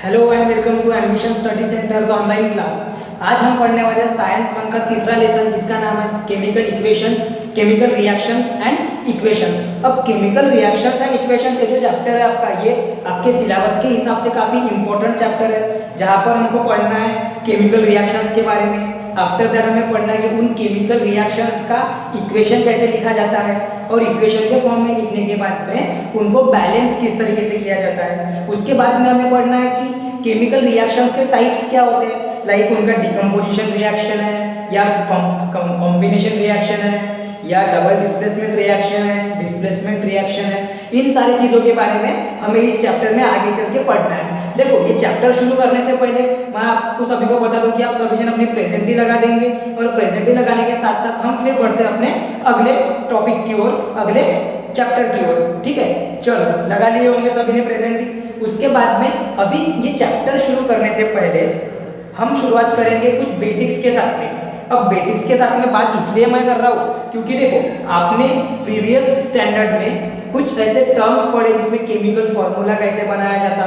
Hello and welcome to Ambition Study Centres online class. आज हम पढ़ने वाले हैं साइंस 1 का तीसरा लेसन जिसका नाम है chemical equations, chemical reactions and equations. अब केमिकल रिएक्शंस एंड इक्वेशंस ये जो चैप्टर है आपका, ये आपके सिलेबस के हिसाब से काफ़ी इंपॉर्टेंट चैप्टर है, जहाँ पर हमको पढ़ना है केमिकल रिएक्शंस के बारे में। आफ्टर दैट हमें पढ़ना है कि उन केमिकल रिएक्शंस का इक्वेशन कैसे लिखा जाता है और इक्वेशन के फॉर्म में लिखने के बाद में उनको बैलेंस किस तरीके से किया जाता है। उसके बाद में हमें पढ़ना है कि केमिकल रिएक्शंस के टाइप्स क्या होते हैं, लाइक उनका डिकम्पोजिशन रिएक्शन है या कॉम्बिनेशन रिएक्शन है या डबल डिस्प्लेसमेंट रिएक्शन है, डिस्प्लेसमेंट रिएक्शन है। इन सारी चीज़ों के बारे में हमें इस चैप्टर में आगे चल के पढ़ना है। देखो, ये चैप्टर शुरू करने से पहले मैं आपको सभी को बता दूं कि आप सभी जन अपनी प्रेजेंटी लगा देंगे और प्रेजेंटी लगाने के साथ साथ हम फिर बढ़ते हैं अपने अगले टॉपिक की ओर, अगले चैप्टर की ओर। ठीक है, चलो लगा लिए होंगे सभी ने प्रेजेंटी। उसके बाद में अभी ये चैप्टर शुरू करने से पहले हम शुरुआत करेंगे कुछ बेसिक्स के साथ में। अब बेसिक्स के साथ में बात इसलिए मैं कर रहा हूँ क्योंकि देखो, आपने प्रीवियस स्टैंडर्ड में कुछ ऐसे टर्म्स पढ़े जिसमें केमिकल फॉर्मूला कैसे बनाया जाता,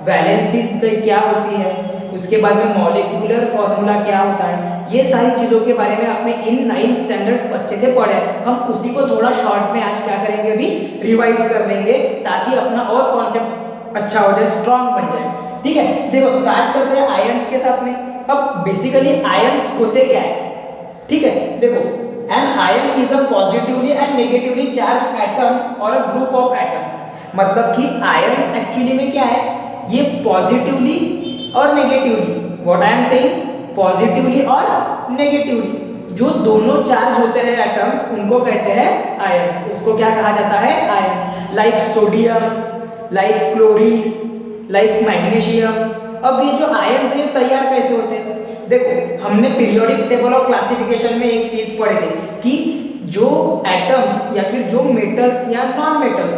वैलेंसीज क्या होती है, उसके बाद में मॉलिक्यूलर फॉर्मूला क्या होता है। ये सारी चीज़ों के बारे में आपने इन 9th स्टैंडर्ड अच्छे से पढ़े। हम उसी को थोड़ा शॉर्ट में आज क्या करेंगे, अभी रिवाइज कर लेंगे ताकि अपना और कॉन्सेप्ट अच्छा हो जाए, स्ट्रॉन्ग बन जाए। ठीक है, देखो स्टार्ट करते हैं आयंस के साथ में। अब बेसिकली आयंस होते क्या है, ठीक है। देखो, an ion is a positively and negatively charge atom और अ ग्रुप ऑफ एटम्स। मतलब कि आयंस एक्चुअली में क्या है, ये पॉजिटिवली और negatively, what I am saying, positively और नेगेटिवली जो दोनों चार्ज होते हैं एटम्स, उनको कहते हैं आयंस। उसको क्या कहा जाता है, ions. Like sodium, like chlorine, like magnesium. अब ये जो आयंस है ये तैयार कैसे होते हैं, देखो हमने पीरियोडिक टेबल ऑफ क्लासिफिकेशन में एक चीज पढ़े थे कि जो एटम्स या फिर जो मेटल्स या नॉन मेटल्स,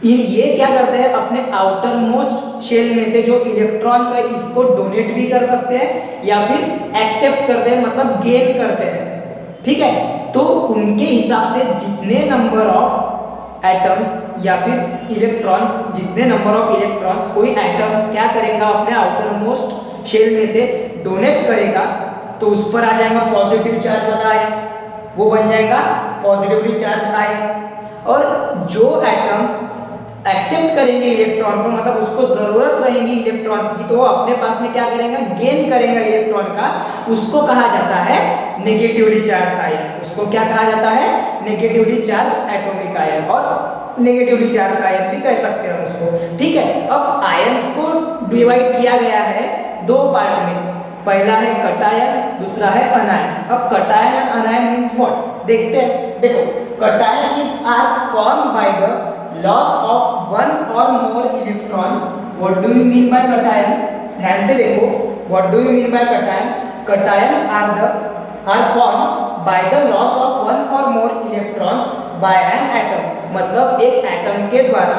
ये क्या करते हैं, अपने आउटर मोस्ट शेल में से जो इलेक्ट्रॉन्स है इसको डोनेट भी कर सकते हैं या फिर एक्सेप्ट करते हैं, मतलब गेन करते हैं। ठीक है, तो उनके हिसाब से जितने नंबर ऑफ एटम्स या फिर इलेक्ट्रॉन्स, जितने नंबर ऑफ इलेक्ट्रॉन्स कोई एटम क्या करेगा, अपने आउटर मोस्ट शेल में से डोनेट करेगा, तो उस पर आ जाएगा पॉजिटिव चार्ज वाला आयन, वो बन जाएगा पॉजिटिवली चार्ज आयन। और जो एटम्स एक्सेप्ट करेंगे इलेक्ट्रॉन को, मतलब उसको जरूरत रहेगी इलेक्ट्रॉन्स की, तो वो अपने पास में क्या करेगा, गेन करेगा इलेक्ट्रॉन का, उसको कहा जाता है नेगेटिवली चार्ज आयन। उसको क्या कहा जाता है, नेगेटिवली चार्ज एटॉमिक आयन और नेगेटिवली चार्ज आयन भी कह सकते हैं उसको। ठीक है, अब आयंस को डिवाइड किया गया है दो पार्ट में, पहला है कटायन, दूसरा है अनायन। अब cation and anion means what, देखते हैं। देखो, cation is are form by the loss of one or more electron. What do you mean by cation, ध्यान से देखो, what do you mean by cation, cations are form by the loss of one or more electrons by an atom. मतलब एक atom के द्वारा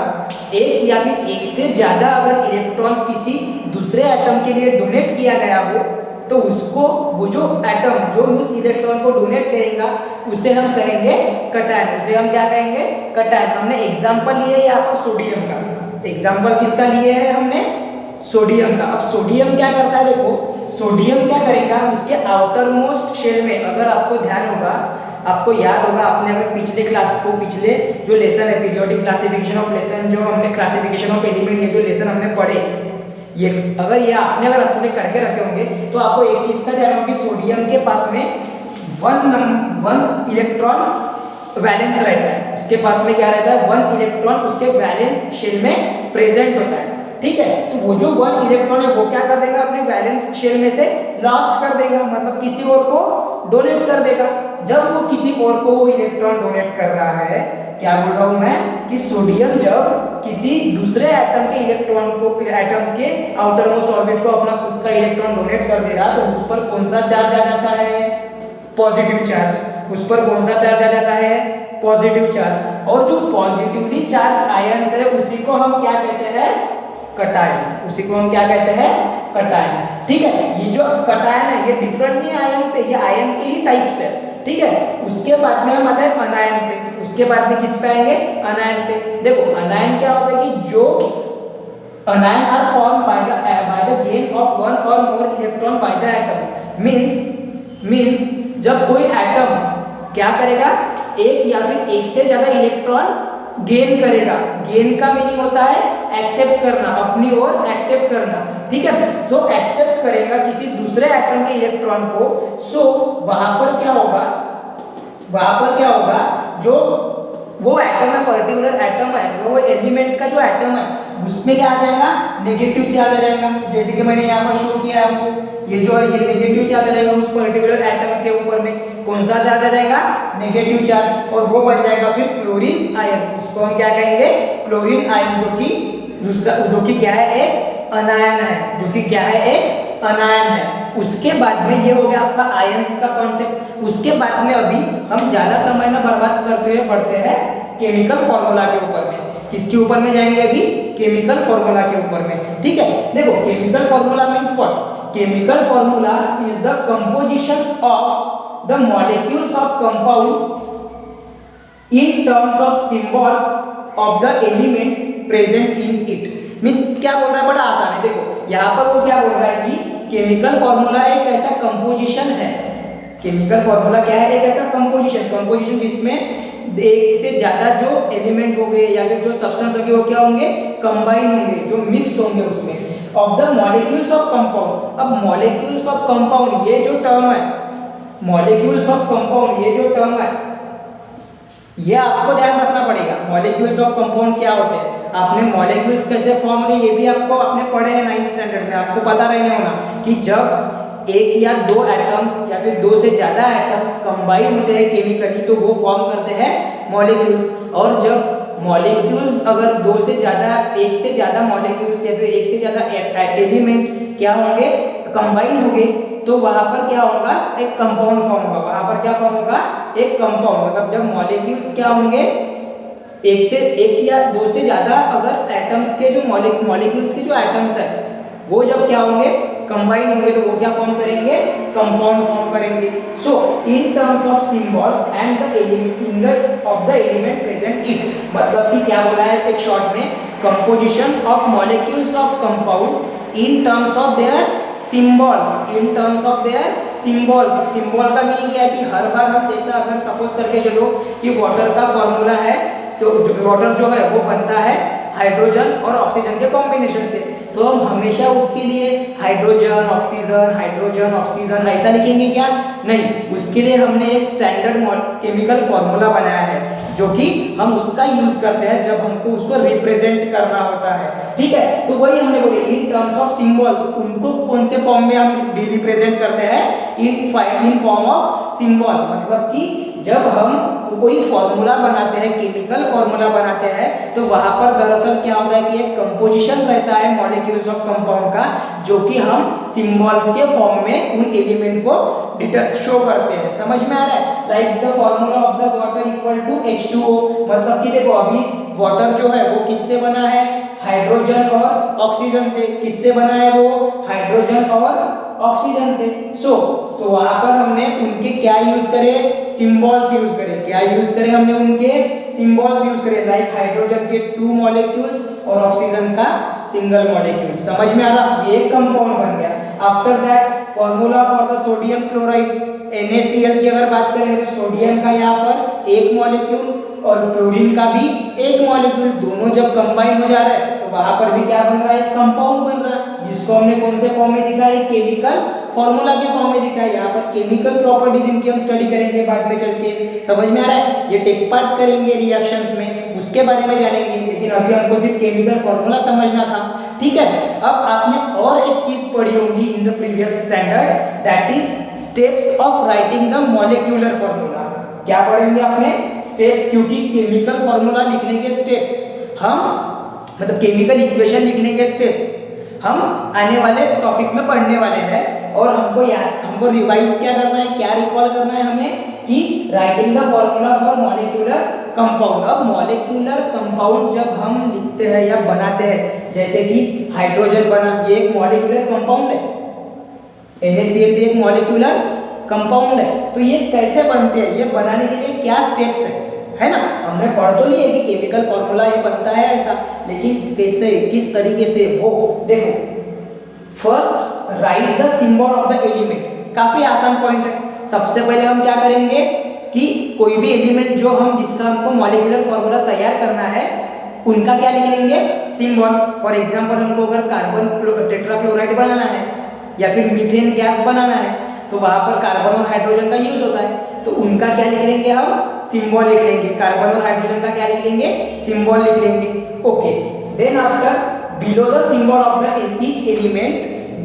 एक या फिर एक से ज्यादा अगर इलेक्ट्रॉन्स किसी दूसरे एटम के लिए डोनेट किया गया हो, तो उसको, वो जो एटम जो उस इलेक्ट्रॉन को डोनेट करेगा उसे हम कहेंगे कटायन। उसे हम क्या कहेंगे, कटायन। हमने एग्जांपल लिए यहाँ पर सोडियम का, एग्जांपल किसका लिए है हमने, सोडियम का। अब सोडियम क्या करता है, देखो सोडियम क्या करेगा, उसके आउटर मोस्ट शेल में, अगर आपको ध्यान होगा, आपको याद होगा, आपने अगर पिछले क्लास को, पिछले जो लेसन है पीरियोडिक क्लासिफिकेशन ऑफ लेसन, जो हमने क्लासिफिकेशन ऑफ एलिमेंट, ये जो लेसन हमने पढ़े, ये अगर ये आपने अगर अच्छे से करके रखे होंगे तो आपको एक चीज का ध्यान होगा कि सोडियम के पास में वन इलेक्ट्रॉन वैलेंस रहता है, उसके पास में क्या रहता है, वन इलेक्ट्रॉन उसके वैलेंस शेल में प्रेजेंट होता है। ठीक है, तो वो जो वन इलेक्ट्रॉन है वो क्या कर देगा, अपने वैलेंस शेल में से लॉस्ट कर देगा, मतलब किसी और को डोनेट कर देगा। जब वो किसी और को वो इलेक्ट्रॉन डोनेट कर रहा है, क्या बोल रहा हूं मैं, कि सोडियम जब किसी दूसरे एटम के इलेक्ट्रॉन को, एटम के आउटर मोस्ट ऑर्बिट को अपना खुद का इलेक्ट्रॉन डोनेट कर दे रहा, तो उस पर कौन सा चार्ज आ जाता है, पॉजिटिव चार्ज। उस पर कौन सा चार्ज आ जाता है, पॉजिटिव चार्ज। और जो पॉजिटिवली चार्ज आयंस है उसी को हम क्या कहते हैं, कटायन। उसी को हम क्या कहते हैं, कटायन। ठीक है, ये जो कटायन है ये डिफरेंट नहीं आयन से, ये आयन के ही टाइप्स है। ठीक है, उसके बाद में हम आते हैं अनायन पे। उसके बाद में किस पे आएंगे, अनायन पे। देखो अनायन क्या होता है कि जो Anion are formed by the gain of one or more electron by the atom. means जब कोई एटम क्या करेगा, एक या फिर एक से ज्यादा इलेक्ट्रॉन गेन करेगा। गेन का मीनिंग होता है एक्सेप्ट करना, अपनी ओर एक्सेप्ट करना, ठीक है। तो एक्सेप्ट करेगा किसी दूसरे एटम के इलेक्ट्रॉन को, सो वहां पर क्या होगा, जो वो एटम है, पर्टिकुलर एटम है, वो एलिमेंट का जो एटम है उसमें क्या आ जाएगा, नेगेटिव चार्ज आ जाएगा। जैसे कि मैंने यहाँ पर शो किया है आपको, ये जो है ये नेगेटिव चार्ज आ जाएगा उस पर्टिकुलर एटम के ऊपर में। कौन सा चार्ज आ जाएगा, नेगेटिव चार्ज, और वो बन जाएगा फिर क्लोरीन आयन। उसको हम क्या कहेंगे, क्लोरीन आयन, जो कि क्या है, एक अनायन है, अनायन है। उसके बाद में ये हो गया आपका आयंस का कॉन्सेप्ट। उसके बाद में अभी हम ज्यादा समय ना बर्बाद करते हुए बढ़ते हैं केमिकल फॉर्मूला के ऊपर में। किसके ऊपर में जाएंगे अभी, केमिकल फॉर्मूला के ऊपर में, ठीक है। देखो chemical formula means what, chemical formula is the composition of the molecules of compound in terms of symbols of the element present in it. Means क्या बोल रहा है, बड़ा आसान है। देखो यहाँ पर वो क्या बोल रहा है कि केमिकल फॉर्मूला एक ऐसा कंपोजिशन है, केमिकल फॉर्मूला क्या है, एक ऐसा कंपोजिशन जिसमें एक से ज्यादा जो एलिमेंट हो गए या फिर जो सब्सटेंस होंगे वो क्या होंगे, कंबाइन होंगे, जो मिक्स होंगे उसमें, of the molecules of compound. अब मॉलिक्यूल्स ऑफ कंपाउंड ये जो टर्म है, मॉलिक्यूल्स ऑफ कंपाउंड ये जो टर्म है, ये आपको ध्यान रखना पड़ेगा। मॉलिक्यूल्स ऑफ कंपाउंड क्या होते हैं, आपने मॉलिक्यूल्स कैसे फॉर्म होते हैं ये भी आपको आपने पढ़े हैं 9th स्टैंडर्ड में, आपको पता रहने होना कि जब एक या दो एटम या फिर दो से ज्यादा एटम्स कंबाइन होते हैं केमिकली तो वो फॉर्म करते हैं मॉलिक्यूल्स। और जब मॉलिक्यूल्स अगर दो से ज्यादा, एक से ज्यादा मॉलिक्यूल्स या फिर एक से ज्यादा एलिमेंट क्या होंगे, कंबाइन होंगे, तो वहां पर क्या होगा, एक कंपाउंड फॉर्म होगा। वहां पर क्या फॉर्म होगा, एक कंपाउंड। मतलब जब मॉलिक्यूल्स क्या होंगे, एक या दो से ज्यादा अगर एटम्स के जो मॉलिक्यूल्स के जो एटम्स है वो जब क्या होंगे, कंबाइन होंगे, तो वो क्या फॉर्म करेंगे, कंपाउंड फॉर्म करेंगे। So in terms of symbols and the element of the element present it, मतलब कि क्या बोला है एक शॉर्ट में, composition of molecules of compound in terms of their symbols, in terms of their symbols. Symbol का meaning क्या है कि हर बार हम जैसा अगर सपोज करके चलो कि वाटर का फॉर्मूला है, तो वाटर जो है वो बनता है हाइड्रोजन और ऑक्सीजन के कॉम्बिनेशन से, तो हम हमेशा उसके लिए हाइड्रोजन ऑक्सीजन ऐसा लिखेंगे क्या, नहीं। उसके लिए हमने एक स्टैंडर्ड केमिकल फॉर्मूला बनाया है जो कि हम उसका यूज करते हैं जब हमको उसको रिप्रेजेंट करना होता है, ठीक है। तो वही हमने बोले इन टर्म्स ऑफ सिंबल, तो उनको कौन से फॉर्म में हम रिप्रेजेंट करते हैं, इन फॉर्म ऑफ सिंबल। मतलब कि जब हम कोई फॉर्मूला बनाते हैं, केमिकल फॉर्मूला बनाते हैं, तो वहां पर दरअसल क्या होता है कि एक कंपोजिशन रहता है मॉलिक्यूल्स ऑफ कंपाउंड का, जो कि हम सिंबल्स के फॉर्म में उन एलिमेंट को शो करते हैं। समझ में आ रहा है, like the formula of the water equal to H2O। मतलब कि देखो अभी वाटर जो है वो किससे बना है, हाइड्रोजन और ऑक्सीजन से। किससे बना है वो, हाइड्रोजन और ऑक्सीजन से। सो वहां पर हमने उनके क्या यूज करे, सिंबल्स यूज करे। क्या यूज करे हमने, उनके सिंबल्स यूज करे, लाइक हाइड्रोजन के 2 मॉलिक्यूल्स और ऑक्सीजन का सिंगल मॉलिक्यूल। समझ में आ रहा, ये कंपाउंड बन गया। After that formula for the sodium chloride NaCl की अगर बात करें तो सोडियम का यहाँ पर एक मॉलिक्यूल और क्लोरीन का भी एक मॉलिक्यूल, दोनों जब कंबाइन हो जा रहा है तो वहां पर भी क्या बन रहा है, कंपाउंड बन रहा है, जिसको हमने कौन से फॉर्म में दिखा है, केमिकल फॉर्मूला के फॉर्म में दिखा है। यहाँ पर केमिकल प्रॉपर्टीज इनकी हम स्टडी करेंगे बाद में चल के। समझ में आ रहा है, ये टेक पार्ट करेंगे रिएक्शंस में, उसके बारे में जानेंगे, लेकिन अभी हमको सिर्फ केमिकल फॉर्मूला समझना था, ठीक है। अब आपने और एक चीज पढ़ी होगी इन the previous standard, that is steps of writing the molecular formula. क्या पढ़ेंगे आपने, स्टेप, क्योंकि केमिकल फॉर्मूला लिखने के स्टेप्स हम, मतलब केमिकल इक्वेशन लिखने के स्टेप्स हम आने वाले टॉपिक में पढ़ने वाले हैं। और हमको रिवाइज क्या करना है, क्या रिकॉल करना है हमें, कि writing the formula for molecular compound. अब मॉलिक्यूलर कंपाउंड जब हम लिखते हैं या बनाते हैं, जैसे कि हाइड्रोजन बना, ये एक मॉलिक्यूलर कंपाउंड है, NaCl भी एक मॉलिक्यूलर कंपाउंड है। तो ये कैसे बनते हैं, ये बनाने के लिए क्या स्टेप्स है, है ना। हमने पढ़ तो नहीं है कि केमिकल फॉर्मूला ये बनता है ऐसा, लेकिन कैसे, किस तरीके से, वो देखो। First right the symbol of the element, काफी आसान पॉइंट है। सबसे पहले हम क्या करेंगे कि कोई भी एलिमेंट जो हम जिसका हमको मॉलिक्यूलर फॉर्मूला तैयार करना है उनका क्या लिख लेंगे, सिंबल। फॉर एग्जांपल हमको अगर कार्बन टेट्राक्लोराइड बनाना है या फिर मीथेन गैस बनाना है तो वहां पर कार्बन और हाइड्रोजन का यूज होता है, तो उनका क्या लिख लेंगे हम, सिंबल लिख लेंगे। कार्बन और हाइड्रोजन का क्या लिख लेंगे, सिंबल लिख लेंगे। Okay, then after below the symbol of the each element,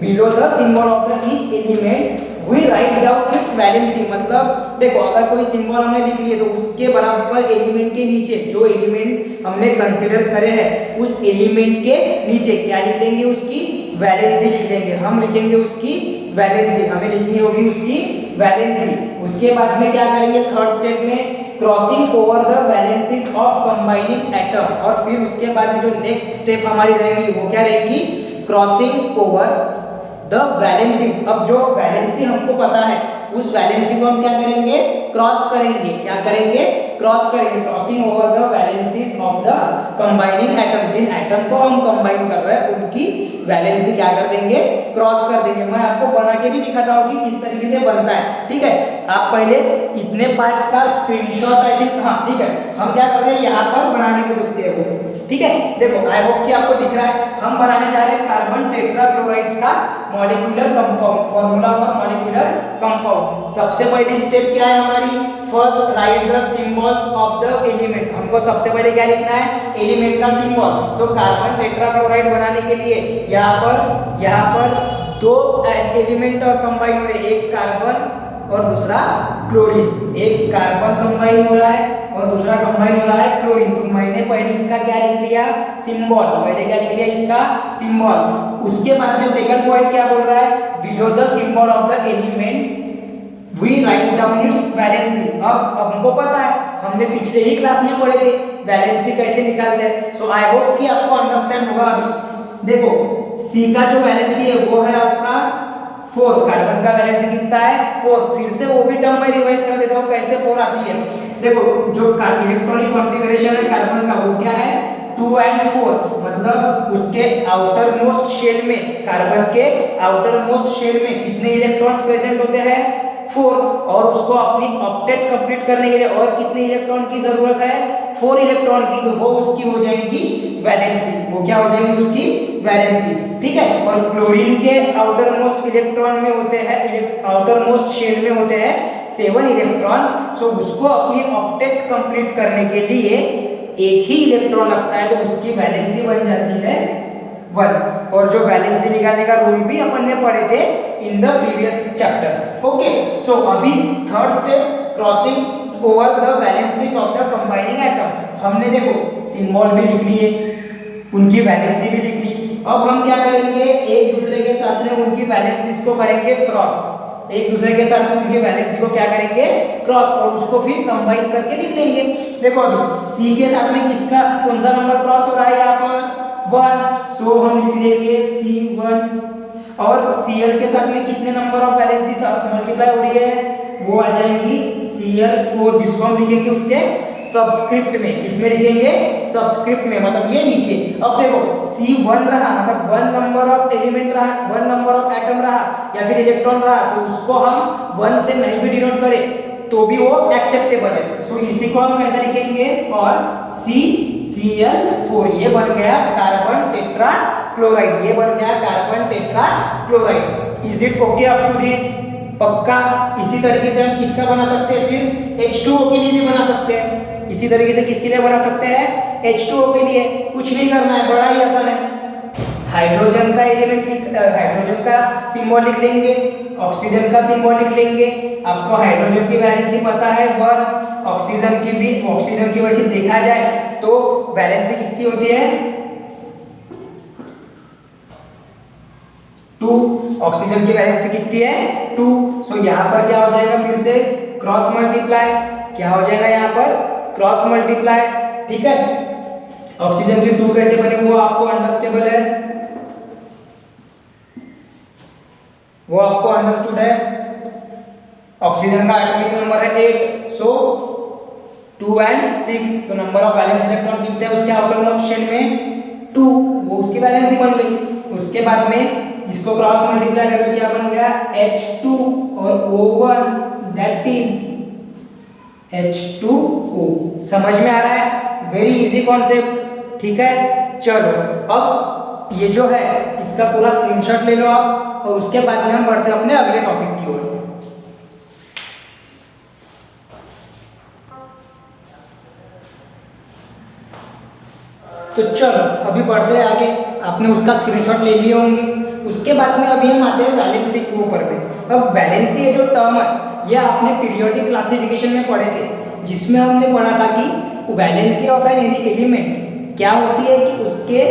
below the symbol of the each element we write down its valency. मतलब देखो, अगर कोई सिंबल हमने लिख लिए तो उसके बराबर एलिमेंट के नीचे जो एलिमेंट हमने कंसीडर करे हैं उस एलिमेंट के नीचे क्या लिख लेंगे, उसकी वैलेंसी लिख लेंगे। हम लिखेंगे उसकी वैलेंसी, हमें लिखनी होगी उसकी वैलेंसी। उसके बाद में क्या करेंगे, थर्ड स्टेप में crossing over the valencies of combining atom, और फिर उसके बाद में जो नेक्स्ट स्टेप हमारी रहेगी वो क्या रहेगी, क्रॉसिंग ओवर द वैलेंसीज। अब जो वैलेंसी हमको पता है उस वैलेंसी को हम क्या करेंगे, क्रॉस करेंगे। क्या करेंगे, क्रॉस करेंगे। Crossing over the valencies of the combining atom, जिन एटम को हम कंबाइन कर रहे हैं उनकी वैलेंसी क्या कर देंगे, क्रॉस कर देंगे। मैं आपको बना के भी दिखाता हूँ कि किस तरीके से बनता है, ठीक है। आप पहले इतने पार्ट का स्क्रीनशॉट, आई थिंक, हाँ ठीक है, हम क्या करते हैं यहाँ पर बनाने को देखते हैं वो, ठीक है। देखो, आई होप कि आपको दिख रहा है, हम बनाने जा रहे हैं कार्बन टेट्राक्लोराइड का molecular compound, formula for molecular compound. सबसे पहली स्टेप क्या है हमारी, first right the symbols of the element. हमको सबसे पहले क्या लिखना है, एलिमेंट का सिंबल। सो कार्बन टेट्राक्लोराइड बनाने के लिए यहाँ पर दो एलिमेंट कंबाइन हो रहे हैं, एक कार्बन और दूसरा क्लोरीन। एक कार्बन कंबाइन हो रहा है और दूसरा कंबाइन हो रहा है क्लोरीन। तो मैंने पहले इसका क्या लिख लिया, सिंबल। पहले क्या लिख लिया, इसका सिंबल। उसके बाद में सेकंड पॉइंट क्या बोल रहा है, below the symbol of the element we write down its valency. अब हमको पता है, हमने पिछले ही क्लास में पढ़े थे वैलेंसी कैसे निकालते हैं। सो आई होप कि आपको अंडरस्टैंड होगा। अभी देखो, सी का जो वैलेंसी है वो है आपका 4, कार्बन का वैलेंसी कितना है 4। फिर से वो भी टर्म में रिवाइज कर देता हूँ कैसे 4 आती है। देखो, जो इलेक्ट्रॉनिक कॉन्फ़िगरेशन है कार्बन का वो क्या है, 2 and 4। मतलब उसके आउटर मोस्ट शेल में, कार्बन के आउटर मोस्ट शेल में कितने इलेक्ट्रॉन्स प्रेजेंट होते हैं, 4। और उसको अपनी ऑक्टेट कंप्लीट करने के लिए और कितने इलेक्ट्रॉन की जरूरत है, 4 इलेक्ट्रॉन की। तो वो उसकी हो जाएगी वैलेंसी, वो क्या हो जाएगी उसकी वैलेंसी, ठीक है। और क्लोरीन के आउटर मोस्ट इलेक्ट्रॉन में होते हैं, आउटर मोस्ट शेल में होते हैं 7 इलेक्ट्रॉन्स। सो उसको अपनी ऑक्टेट कंप्लीट करने के लिए एक ही इलेक्ट्रॉन लगता है, तो उसकी वैलेंसी बन जाती है 1। और जो वैलेंसी निकालने का रूल भी अपन ने पढ़े थे in the previous chapter. Okay, so अभी third step, crossing over the valencies of the combining atom. हमने देखो सिंबल भी लिख लिए, उनकी वैलेंसी भी लिख ली। अब हम क्या करेंगे, एक दूसरे के साथ में उनकी वैलेंसीज को करेंगे क्रॉस। एक दूसरे के साथ में उनकी वैलेंसी को क्या करेंगे, क्रॉस, और उसको फिर कंबाइन करके लिख लेंगे। देखो, अभी सी के साथ में किसका कौन सा नंबर क्रॉस हो रहा है, यहाँ पर 1। सो हम लिख लेंगे C1। और Cl के साथ में कितने नंबर ऑफ वैलेंसी मल्टीप्लाई हो रही है, वो आ जाएंगी Cl4, जिसको हम लिखेंगे उसके सबस्क्रिप्ट में। किसमें लिखेंगे, सबस्क्रिप्ट में, मतलब ये नीचे। अब देखो C1 रहा, मतलब 1 नंबर ऑफ एलिमेंट रहा, 1 नंबर ऑफ एटम रहा या फिर इलेक्ट्रॉन रहा, तो उसको हम 1 से नहीं भी डिनोट करें तो भी वो एक्सेप्टेबल है। सो इसी को हम कैसे लिखेंगे, और CCl4, ये बन गया कार्बन टेट्राक्लोराइड, ये बन गया carbon tetrachloride. Is it okay up to this, पक्का। इसी तरीके से हम किसका बना सकते हैं, फिर H2O के लिए भी बना सकते हैं। इसी तरीके से किसके लिए बना सकते हैं, H2O के लिए। कुछ नहीं करना है, बड़ा ही आसान है। हाइड्रोजन का एलिमेंट, हाइड्रोजन का सिंबल लिख लेंगे, ऑक्सीजन का सिंबल लिख लेंगे। आपको हाइड्रोजन की वैलेंसी पता है 1, ऑक्सीजन की वजह से देखा जाए तो वैलेंसी कितनी होती है 2। ऑक्सीजन की वैलेंसी कितनी है 2। सो यहाँ पर क्या हो जाएगा, फिर से क्रॉस मल्टीप्लाई। क्या हो जाएगा यहाँ पर, क्रॉस मल्टीप्लाई, ठीक है। ऑक्सीजन की 2 कैसे बने वो आपको अंडरस्टेबल है, वो आपको अंडरस्टूड है। ऑक्सीजन का एटॉमिक नंबर है 8। सो 2 एंड 6, तो नंबर ऑफ वैलेंस इलेक्ट्रॉन कितने हैं उसके आउटर मोस्ट शेल में 2, वो उसकी वैलेंसी बन गई। उसके बाद में इसको क्रॉस मल्टीप्लाई कर तो क्या बन गया H2 और O1 दैट इज H2O। समझ में आ रहा है, वेरी इजी कॉन्सेप्ट, ठीक है। चलो अब ये जो है इसका पूरा स्क्रीनशॉट ले लो आप, और उसके बाद में हम बढ़ते हैं अपने अगले टॉपिक की ओर। तो चलो अभी बढ़ते हैं आगे, आपने उसका स्क्रीनशॉट ले लिए होंगे। उसके बाद में अभी हम आते हैं वैलेंसी के ऊपर में। अब वैलेंसी ये जो टर्म है ये आपने पीरियोडिक क्लासिफिकेशन में पढ़े थे, जिसमें हमने पढ़ा था कि वैलेंसी ऑफ एन एलिमेंट क्या होती है कि उसके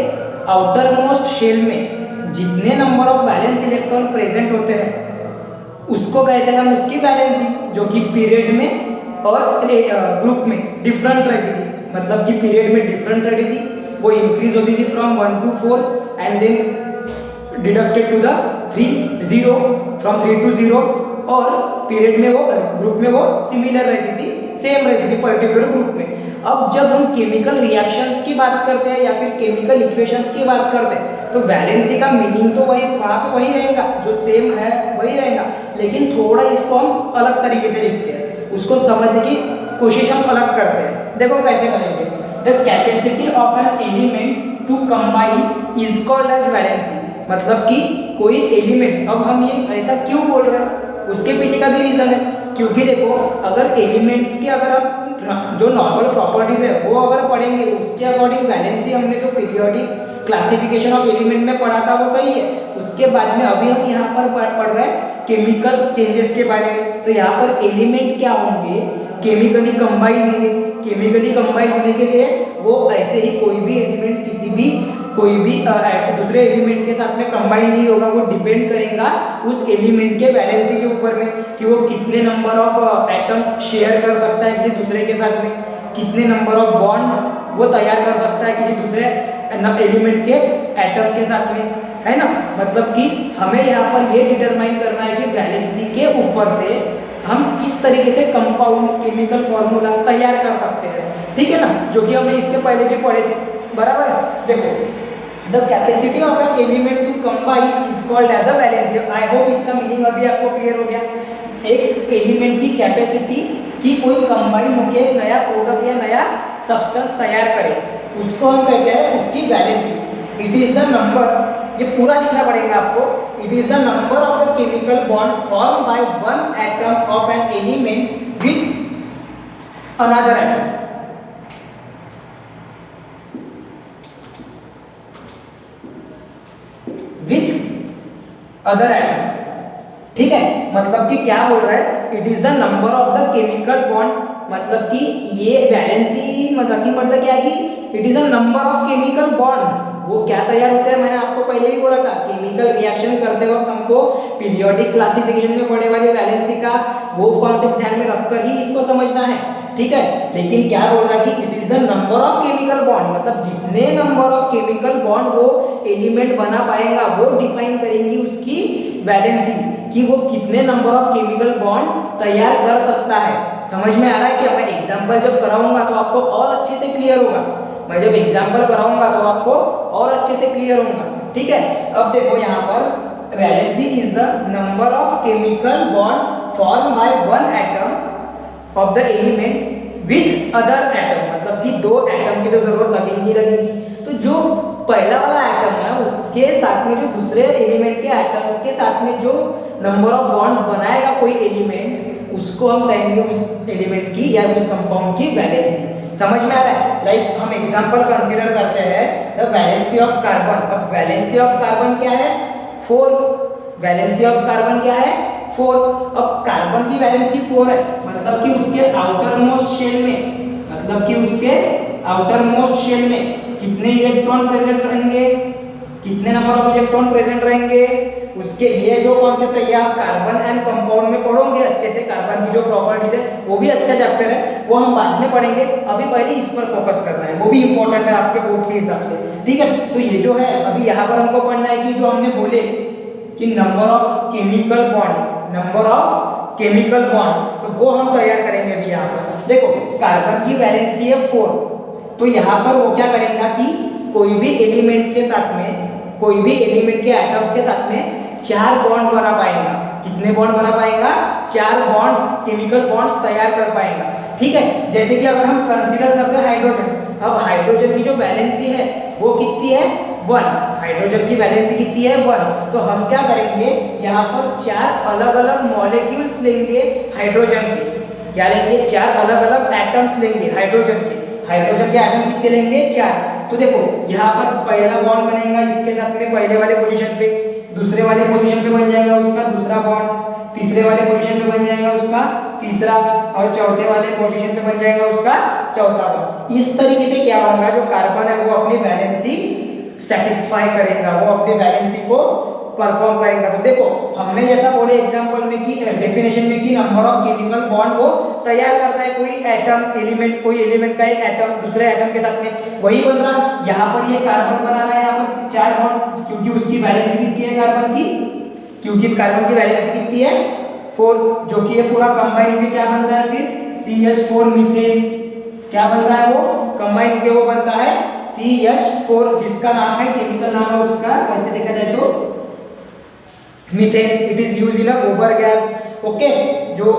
आउटर मोस्ट शेल में जितने number of valence electron present होते हैं उसको कहते हैं हम उसकी वैलेंसी, जो कि पीरियड में और ग्रुप में डिफरेंट रहती थी। मतलब कि पीरियड में डिफरेंट रहती थी, वो इंक्रीज होती थी from 1 to 4 and then deducted to the 0 from 3 to 0, और पीरियड में वो ग्रुप में वो सिमिलर रहती थी, सेम रहती थी पर्टिकुलर ग्रुप में। अब जब हम केमिकल रिएक्शंस की बात करते हैं या फिर केमिकल इक्वेशंस की बात करते हैं तो वैलेंसी का मीनिंग तो वही वहाँ पे वही रहेगा, जो सेम है वही रहेगा, लेकिन थोड़ा इसको हम अलग तरीके से लिखते हैं, उसको समझने की कोशिश हम अलग करते हैं। देखो कैसे करेंगे, the capacity of an element to combine is called as valency. मतलब कि कोई एलिमेंट, अब हम ये ऐसा क्यों बोल रहे हैं उसके पीछे का भी रीजन है, क्योंकि देखो अगर एलिमेंट्स की अगर आप जो नॉर्मल प्रॉपर्टीज है वो अगर पढ़ेंगे उसके अकॉर्डिंग वैलेंसी हमने जो पीरियोडिक क्लासिफिकेशन ऑफ एलिमेंट में पढ़ा था वो सही है। उसके बाद में अभी हम यहाँ पर पढ़ रहे हैं केमिकल चेंजेस के बारे में। तो यहाँ पर एलिमेंट क्या होंगे, केमिकली कंबाइन होंगे। केमिकली कंबाइन होने के लिए वो ऐसे ही कोई भी एलिमेंट किसी भी कोई भी दूसरे एलिमेंट के साथ में कंबाइन नहीं होगा, वो डिपेंड करेगा उस एलिमेंट के वैलेंसी के ऊपर में कि वो कितने नंबर ऑफ एटम्स शेयर कर सकता है किसी दूसरे के साथ में, कितने नंबर ऑफ बॉन्ड्स वो तैयार कर सकता है किसी दूसरे एलिमेंट के एटम के साथ में, है ना। मतलब कि हमें यहाँ पर ये डिटरमाइन करना है कि वैलेंसी के ऊपर से हम किस तरीके से कंपाउंड केमिकल फॉर्मूला तैयार कर सकते हैं, ठीक है ना, जो कि हमने इसके पहले भी पढ़े थे, बराबर है। देखो the capacity of an element to combine is called as a valency. I hope इसका मीनिंग अभी आपको क्लियर हो गया। एक एलिमेंट की कैपेसिटी कि कोई कंबाइन होकर नया प्रोडक्ट या नया सब्सटेंस तैयार करे, उसको हम कहते हैं उसकी valency. It is the number, ये पूरा लिखना पड़ेगा आपको, it is the number of the chemical bond form by one atom of an element with another atom. With other atom, ठीक है। मतलब कि क्या बोल रहा है, it is the number of the chemical bond. मतलब कि ये वैलेंसी मतलब क्या है कि it is a number of chemical bonds. वो क्या तैयार होते हैं, मैंने आपको पहले भी बोला था, केमिकल रिएक्शन करते वक्त हमको पीरियोडिक क्लासिफिकेशन में पढ़े वाली वैलेंसी का वो कॉन्सेप्ट ध्यान में रखकर ही इसको समझना है, ठीक है। लेकिन क्या बोल रहा है कि it is the number of chemical bond, मतलब जितने नंबर ऑफ केमिकल बॉन्ड वो एलिमेंट बना पाएगा वो डिफाइन करेंगी उसकी वैलेंसी, कि वो कितने नंबर ऑफ केमिकल बॉन्ड तैयार कर सकता है। समझ में आ रहा है कि मैं एग्जाम्पल जब कराऊंगा तो आपको और अच्छे से क्लियर होगा, मैं जब एग्जाम्पल कराऊंगा तो आपको और अच्छे से क्लियर होगा, ठीक है। अब देखो यहाँ पर valency is the number of chemical bond form by one atom of the element with other atom. मतलब कि दो एटम की तो जरूरत लगेगी लगेगी, तो जो पहला वाला एटम है उसके साथ में जो दूसरे एलिमेंट के एटम के साथ में जो नंबर ऑफ बॉन्ड्स बनाएगा कोई एलिमेंट, उसको हम कहेंगे उस एलिमेंट की या उस कंपाउंड की वैलेंसी। समझ में आ रहा है। लाइक हम एग्जांपल कंसीडर करते हैं द वैलेंसी ऑफ कार्बन। अब वैलेंसी ऑफ कार्बन क्या है, 4। वैलेंसी ऑफ कार्बन क्या है, 4। अब कार्बन की वैलेंसी 4 है, मतलब कि उसके आउटर मोस्ट शेल में, मतलब कि उसके आउटर मोस्ट शेल में कितने इलेक्ट्रॉन प्रेजेंट रहेंगे, कितने नंबर ऑफ इलेक्ट्रॉन प्रेजेंट रहेंगे उसके। ये जो कॉन्सेप्ट है ये आप कार्बन एंड कंपाउंड में पढ़ोगे अच्छे से। कार्बन की जो प्रॉपर्टीज है वो भी अच्छा चैप्टर है, वो हम बाद में पढ़ेंगे, अभी पहले इस पर फोकस करना है, वो भी इंपॉर्टेंट है आपके बोर्ड के हिसाब से, ठीक है। तो ये जो है अभी यहाँ पर हमको पढ़ना है कि जो हमने बोले कि नंबर ऑफ केमिकल बॉन्ड तो वो हम तैयार करेंगे अभी यहाँ पर। देखो कार्बन की वैलेंसी है 4, तो यहाँ पर वो क्या करेगा कि कोई भी एलिमेंट के साथ में, कोई भी एलिमेंट के एटम्स के साथ में 4 बॉन्ड बना पाएगा। कितने बॉन्ड बना पाएगा? 4 बॉन्ड्स, केमिकल बॉन्ड्स तैयार कर पाएगा। ठीक है, जैसे कि अगर हम कंसीडर करते हैं हाइड्रोजन, अब हाइड्रोजन की जो वैलेंसी है वो कितनी है? 1। हाइड्रोजन की वैलेंसी कितनी है? 1। तो हम क्या करेंगे, यहाँ पर 4 अलग अलग मॉलिक्यूल्स लेंगे हाइड्रोजन के। क्या लेंगे? 4 अलग अलग एटम्स लेंगे हाइड्रोजन के। हाइड्रोजन के एटम कितने लेंगे? 4। तो देखो यहाँ पर पहला बॉन्ड बनेगा इसके साथ में पहले वाले पोजीशन पे, दूसरे वाले पोजीशन पे बन जाएगा उसका दूसरा बॉन्ड, तीसरे वाले पोजीशन पे बन जाएगा उसका तीसरा, और चौथे वाले पोजीशन पे बन जाएगा उसका चौथा बॉन्ड। इस तरीके से क्या होगा, जो कार्बन है वो अपनी वैलेंसी सेटिस्फाई करेगा, वो अपनी वैलेंसी को परफॉर्म करेगा। तो देखो हमने जैसा बोले एग्जांपल में कि डेफिनेशन में कि नंबर ऑफ केमिकल बॉन्ड वो तैयार करता है कोई एटम, एलिमेंट, कोई एलिमेंट का एक एटम दूसरे एटम के साथ में वही बन रहा। यहाँ पर ये कार्बन बना रहा है यहाँ पर 4 बॉन्ड, क्योंकि उसकी वैलेंसी कितनी है कार्बन की, क्योंकि कार्बन की वैलेंसी कितनी है 4, जो कि ये पूरा कंबाइन होकर क्या बनता है फिर CH4 मीथेन। क्या बनता है वो? कंबाइन होकर वो बनता है CH4, जिसका नाम है, केमिकल नाम है उसका, वैसे देखा जाए तो methane. It is use in a gobar gas. Okay, जो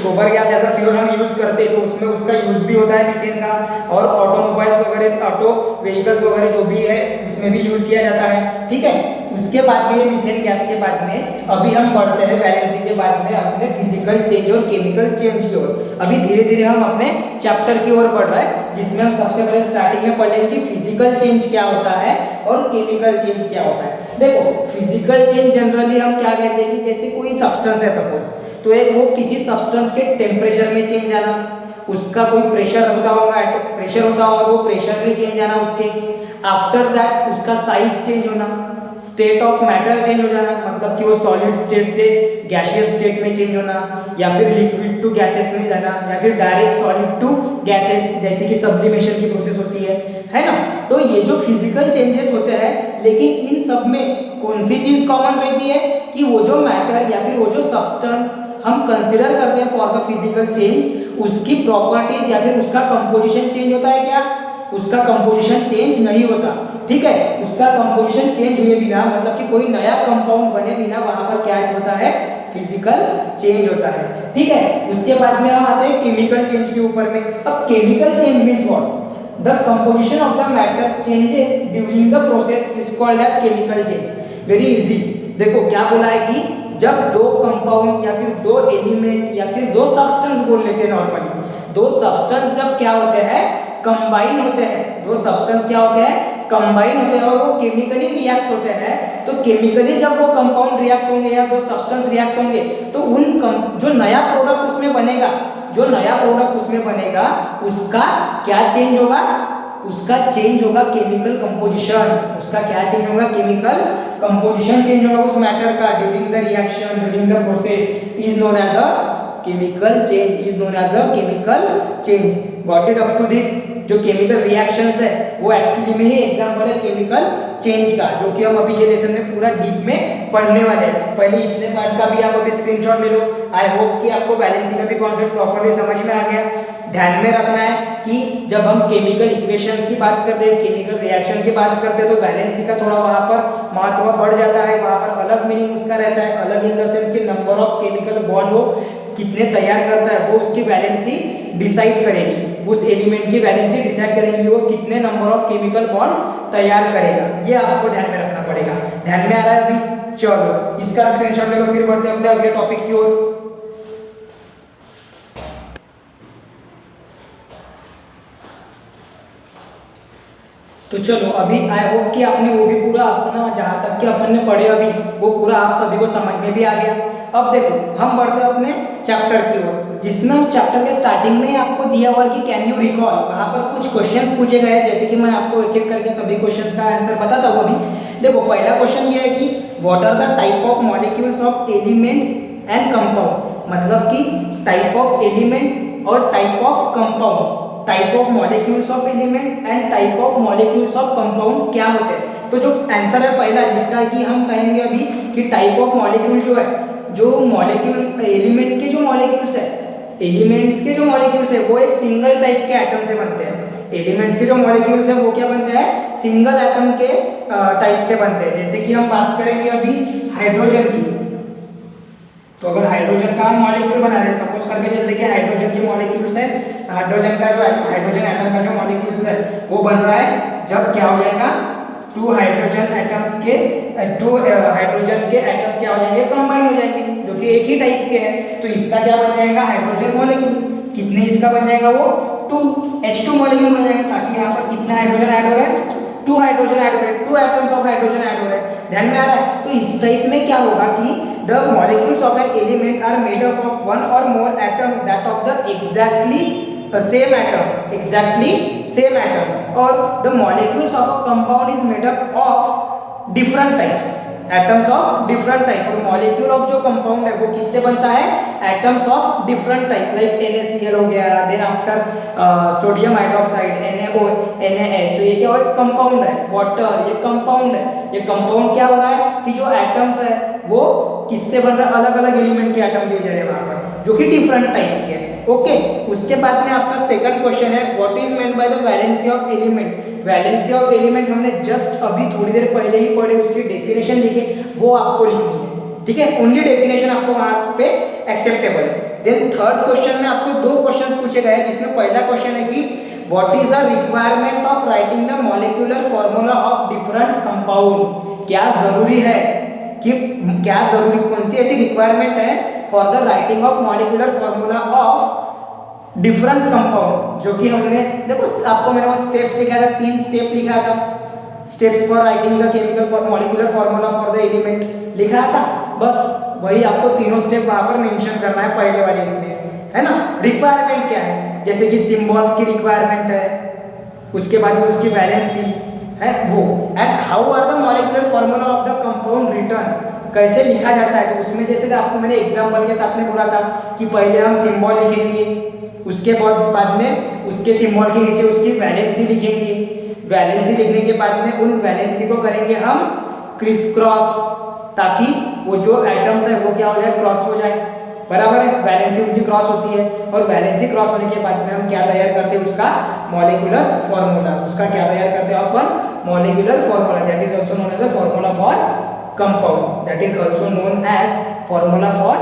gobar gas as a fuel हम यूज करते हैं तो उसमें उसका यूज भी होता है मीथेन का, और ऑटोमोबाइल्स वगैरह, ऑटो व्हीकल्स वगैरह जो भी है उसमें भी यूज किया जाता है। ठीक है, उसके बाद में ये मीथेन गैस के बाद में अभी हम बढ़ते हैं वैलेंसी के बाद में अपने फिजिकल चेंज और केमिकल चेंज की ओर। अभी धीरे धीरे हम अपने चैप्टर की ओर बढ़ रहे हैं, जिसमें हम सबसे पहले स्टार्टिंग में पढ़ेंगे कि फिजिकल चेंज क्या होता है और केमिकल चेंज क्या होता है। देखो फिजिकल चेंज जनरली हम क्या कहते हैं कि जैसे कोई सब्सटेंस है सपोज, तो एक वो किसी सब्सटेंस के टेम्परेचर में चेंज आना, उसका कोई प्रेशर होता होगा, प्रेशर होता होगा तो प्रेशर में चेंज आना उसके, आफ्टर दैट उसका साइज चेंज होना, स्टेट ऑफ मैटर चेंज हो जाना, मतलब कि वो सॉलिड स्टेट से गैसियस स्टेट में चेंज होना, या फिर लिक्विड टू गैसेस में जाना, या फिर डायरेक्ट सॉलिड टू गैसेस, जैसे कि सब्लिमेशन की प्रोसेस होती है ना। तो ये जो फिजिकल चेंजेस होते हैं, लेकिन इन सब में कौन सी चीज कॉमन रहती है कि वो जो मैटर या फिर वो जो सब्सटेंस हम कंसिडर करते हैं फॉर द फिजिकल चेंज, उसकी प्रॉपर्टीज या फिर उसका कंपोजिशन चेंज होता है क्या? उसका कंपोजिशन चेंज नहीं होता। ठीक है, उसका कंपोजिशन चेंज हुए बिना, मतलब कि कोई नया कंपाउंड बने बिना वहां पर क्या होता है? फिजिकल चेंज होता है। ठीक है, उसके बाद में हम आते हैं केमिकल चेंज के ऊपर में। अब chemical change means what? The composition of the matter changes during the process is called as chemical change. Very easy. देखो क्या बोला है कि जब दो कंपाउंड या फिर दो एलिमेंट या फिर दो सब्सटेंस बोल लेते हैं नॉर्मली, दो सब्सटेंस जब क्या होते हैं? कंबाइन होते हैं। दो सब्सटेंस क्या होते हैं? कंबाइन होते हैं, और वो केमिकली रिएक्ट होते हैं। तो केमिकली जब वो कंपाउंड रिएक्ट होंगे या दो सब्सटेंस रिएक्ट होंगे, तो उन जो नया प्रोडक्ट उसमें बनेगा, जो नया प्रोडक्ट उसमें बनेगा उसका क्या चेंज होगा? उसका चेंज होगा केमिकल कंपोजिशन। उसका क्या चेंज होगा? केमिकल कंपोजिशन चेंज होगा उस मैटर का during the reaction, during the process is known as a chemical change, is known as a chemical change. Got it up to this? जो chemical reactions है वो actually में ही example है chemical change का, जो कि हम अभी ये लेसन में पूरा डीप में पढ़ने वाले हैं। पहले इतने पार्ट का भी आप अभी स्क्रीनशॉट ले लो। आई होप कि आपको वैलेंसी का भी कॉन्सेप्ट प्रॉपर्ली समझ में आ गया। ध्यान में रखना है कि जब हम केमिकल इक्वेशंस की बात करते हैं, केमिकल रिएक्शन की बात करते हैं, तो वैलेंसी का थोड़ा वहाँ पर महत्व बढ़ जाता है। वहाँ पर अलग मीनिंग उसका रहता है, अलग इन द सेंस कि नंबर ऑफ केमिकल बॉन्ड वो कितने तैयार करता है वो उसकी वैलेंसी डिसाइड करेगी। उस एलिमेंट की वैलेंसी डिसाइड करेगी वो कितने नंबर ऑफ केमिकल बॉन्ड तैयार करेगा। ये आपको ध्यान में रखना पड़ेगा। ध्यान में आ रहा है अभी? चलो इसका स्क्रीनशॉट ले लो, फिर बढ़ते हैं अपने अगले टॉपिक की ओर। तो चलो अभी आई होप कि आपने वो भी पूरा अपना जहाँ तक कि अपन ने पढ़े अभी वो पूरा आप सभी को समझ में भी आ गया। अब देखो हम बढ़ते हैं अपने चैप्टर की ओर, जिसमें उस चैप्टर के स्टार्टिंग में आपको दिया हुआ है कि कैन यू रिकॉल। वहाँ पर कुछ क्वेश्चंस पूछे गए हैं, जैसे कि मैं आपको एक एक करके सभी क्वेश्चंस का आंसर बताता हूँ अभी। देखो पहला क्वेश्चन ये है कि what are the type of molecules of elements and compound, मतलब कि टाइप ऑफ एलिमेंट और type of compound, type of molecules of element and type of molecules of compound क्या होते हैं। तो जो आंसर है पहला, जिसका कि हम कहेंगे अभी कि टाइप ऑफ मॉलिक्यूल जो है, जो मॉलिक्यूल एलिमेंट के जो मॉलिक्यूल्स है, एलिमेंट्स के जो मॉलिक्यूल्स है वो एक सिंगल टाइप के एटम से बनते हैं। एलिमेंट्स के जो मॉलिक्यूल्स है वो क्या बनते हैं, सिंगल एटम के टाइप से बनते हैं। जैसे कि हम बात करेंगे अभी हाइड्रोजन की, तो अगर हाइड्रोजन का हम मॉलिक्यूल बना रहे हैं, सपोज करके चलते कि हाइड्रोजन के मॉलिक्यूल्स है, हाइड्रोजन का जो हाइड्रोजन एटम का जो मॉलिक्यूल्स है वो बन रहा है जब क्या हो जाएगा, टू हाइड्रोजन एटम्स के एटम्स क्या हो जाएंगे, कंबाइन हो जाएंगे, जो कि एक ही टाइप के हैं। तो इसका क्या बन जाएगा, हाइड्रोजन मॉलिक्यूल। कितने इसका बन जाएगा, वो 2H2 मॉलिक्यूल बन जाएगा, ताकि यहाँ पर कितना हाइड्रोजन ऐड हो रहा है, 2 हाइड्रोजन ऐड हो रहे हैं, 2 एटम्स ऑफ हाइड्रोजन ऐड हो रहे हैं। ध्यान में आ रहा है। तो इस टाइप में क्या होगा कि the molecules of an element are made up of one or more atom that of the exactly same atom, और the molecules of a compound is made up of different types, atoms of different type. और molecule of जो compound है वो किससे बनता है, atoms of different type, like NaCl हो गया, then after sodium hydroxide NaO NaH। तो ये क्या है, कंपाउंड है। वाटर ये कंपाउंड है। ये कंपाउंड क्या हो रहा है कि जो एटम्स है वो किससे बन रहा है, अलग अलग एलिमेंट के एटम दिए जा रहे हैं वहां पर, जो कि डिफरेंट टाइप के हैं। ओके, उसके बाद में आपका सेकंड क्वेश्चन है, what is meant by the valency of element. Valency of element हमने जस्ट अभी थोड़ी देर पहले ही पढ़े, उसकी डेफिनेशन लिखी, वो आपको लिखनी है, ठीक है। ओनली डेफिनेशन आपको वहां पे एक्सेप्टेबल है। देन थर्ड क्वेश्चन में आपको 2 क्वेश्चंस पूछे गए, जिसमें पहला क्वेश्चन है कि what is the requirement of writing the molecular formula of different compound. क्या जरूरी है कि कौन सी ऐसी रिक्वायरमेंट है for the writing of molecular formula of different compound, जो कि हमने देखो आपको मैंने वो स्टेप्स लिखा था, 3 स्टेप लिखा था, steps for writing the chemical for molecular formula for the element लिखा था। बस वही आपको तीनों स्टेप वहां पर मेंशन करना है पहले वाले इसमें, है ना। रिक्वायरमेंट क्या है, जैसे कि सिंबल्स की रिक्वायरमेंट है, उसके बाद में उसकी वैलेंसी है वो, and how are the molecular formula of the compound return, कैसे लिखा जाता है। तो उसमें जैसे आपको मैंने एग्जांपल के साथ में बोला था कि पहले हम सिंबल लिखेंगे, उसके बाद में उसके सिंबल के नीचे उसकी वैलेंसी लिखेंगे, वैलेंसी लिखने के बाद में उन वैलेंसी को करेंगे हम क्रिस क्रॉस, ताकि वो जो एटम्स है वो क्या हो जाए, क्रॉस हो जाए, बराबर है। वैलेंसी उनकी क्रॉस होती है, और वैलेंसी क्रॉस होने के बाद में हम क्या तैयार करते हैं, उसका मॉलिक्यूलर फॉर्मूला। उसका क्या तैयार करते हैं अपन, molecular formula, that is also known as a formula for compound, that is also known as formula for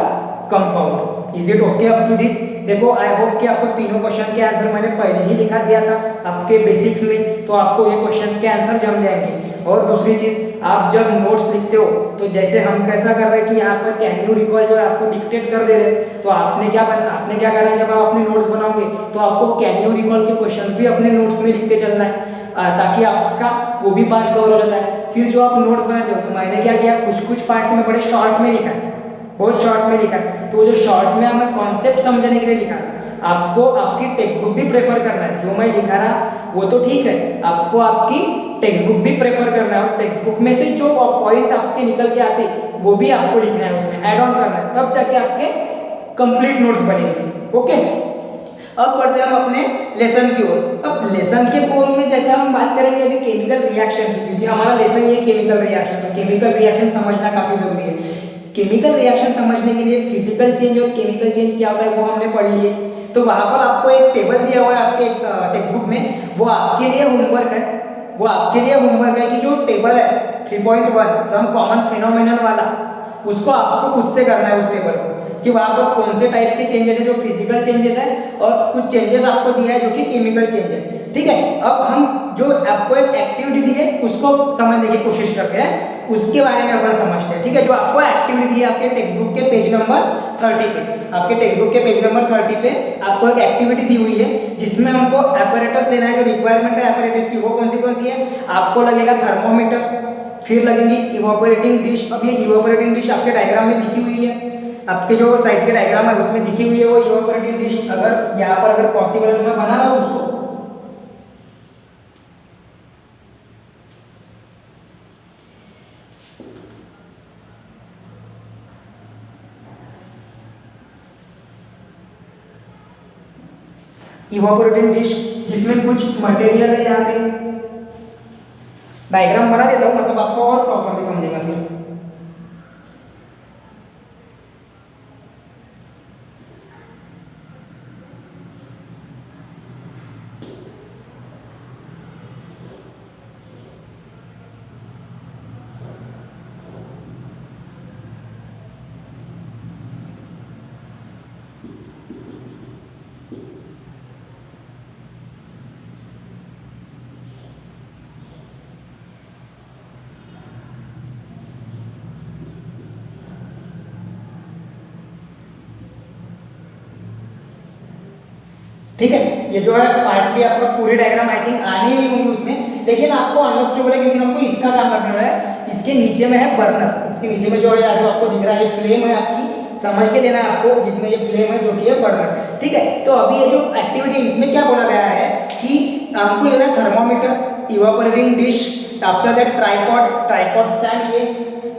compound. Is it okay up to this. देखो आई होप कि आपको तीनों क्वेश्चन के आंसर मैंने पहले ही लिखा दिया था आपके बेसिक्स में, तो आपको ये क्वेश्चंस के आंसर जम जाएंगे। और दूसरी चीज, आप जब नोट्स लिखते हो तो जैसे हम कैसा कर रहे हैं कि यहाँ पर कैन यू रिकॉल जो है आपको डिक्टेट कर दे रहे हैं, तो आपने क्या करना है, जब आप अपने नोट्स बनाओगे तो आपको कैन यू रिकॉल के क्वेश्चंस भी अपने नोट्स में लिखते चलना है, ताकि आपका वो भी पार्ट कवर हो जाता है। फिर जो आप नोट्स बनाते हो, तो मैंने क्या किया, कुछ पार्ट में बड़े शॉर्ट में लिखा है, बहुत शॉर्ट में लिखा है। तो जो शॉर्ट में हमें कॉन्सेप्ट समझने के लिए लिखा है, आपको आपकी टेक्स्ट बुक भी प्रेफर करना है। जो मैं लिखा रहा वो तो ठीक है, आपको आपकी टेक्स्ट बुक भी प्रेफर करना है, और टेक्स्ट बुक में से जो पॉइंट आपके निकल के आते वो भी आपको लिखना है, उसमें ऐड ऑन करना है, तब जाके आपके कंप्लीट नोट्स बनेंगे। ओके, अब बढ़ते हैं हम अपने लेसन की ओर। अब लेसन के ओर में जैसा हम बात करेंगे अभी केमिकल रिएक्शन की, क्योंकि हमारा लेसन ये केमिकल रिएक्शन, तो केमिकल रिएक्शन समझना काफी जरूरी है। केमिकल रिएक्शन समझने के लिए फिजिकल चेंज और केमिकल चेंज क्या होता है वो हमने पढ़ लिए। तो वहां पर आपको एक टेबल दिया हुआ है आपके टेक्स्ट बुक में, वो आपके लिए होमवर्क है, कि जो टेबल है 3.1 सम कॉमन फिनोमिनन वाला, उसको आपको खुद से करना है उस टेबल को, कि वहां पर कौन से टाइप के चेंजेस है जो फिजिकल चेंजेस है, और कुछ चेंजेस आपको दिया है जो कि केमिकल चेंज है। ठीक है, अब हम जो आपको एक एक्टिविटी दी है उसको समझने की कोशिश करते हैं, उसके बारे में अपन समझते हैं। ठीक है, जो आपको एक्टिविटी दी है आपके टेक्स्ट बुक के पेज नंबर 30 पे, आपके टेक्स्ट बुक के पेज नंबर 30 पे आपको एक एक्टिविटी दी हुई है, जिसमें हमको एपरेटस लेना है। जो रिक्वायरमेंट है एपरेटस की वो कौन सी है, आपको लगेगा थर्मोमीटर, फिर लगेगी इवापोरेटिंग डिश। अब ये इवापोरेटिंग डिश आपके डायग्राम में दिखी हुई है, आपके जो साइड के डायग्राम है उसमें दिखी हुई है वो इवापोरेटिंग डिश। अगर यहाँ पर अगर पॉसिबल है तो मैं बना रहा हूँ उसको। इवापोरेटिंग डिश जिसमें कुछ मटेरियल है, यहाँ पे डायग्राम बना देता हूँ, मतलब आपको और प्रॉपरली समझेगा फिर। ठीक है, ये जो है पार्टली आपका पूरी डायग्राम आई थिंक आनी ही होगी उसमें, लेकिन आपको अंडरस्टूडेबल है क्योंकि हमको इसका काम करना है। इसके नीचे में है बर्नर, इसके नीचे में जो है जो आपको दिख रहा है फ्लेम है आपकी, समझ के लेना है आपको, जिसमें ये फ्लेम है जो कि है बर्नर। ठीक है, तो अभी ये जो एक्टिविटी है इसमें क्या बोला गया है कि आपको लेना है thermometer, evaporating dish, after that tripod stand, ये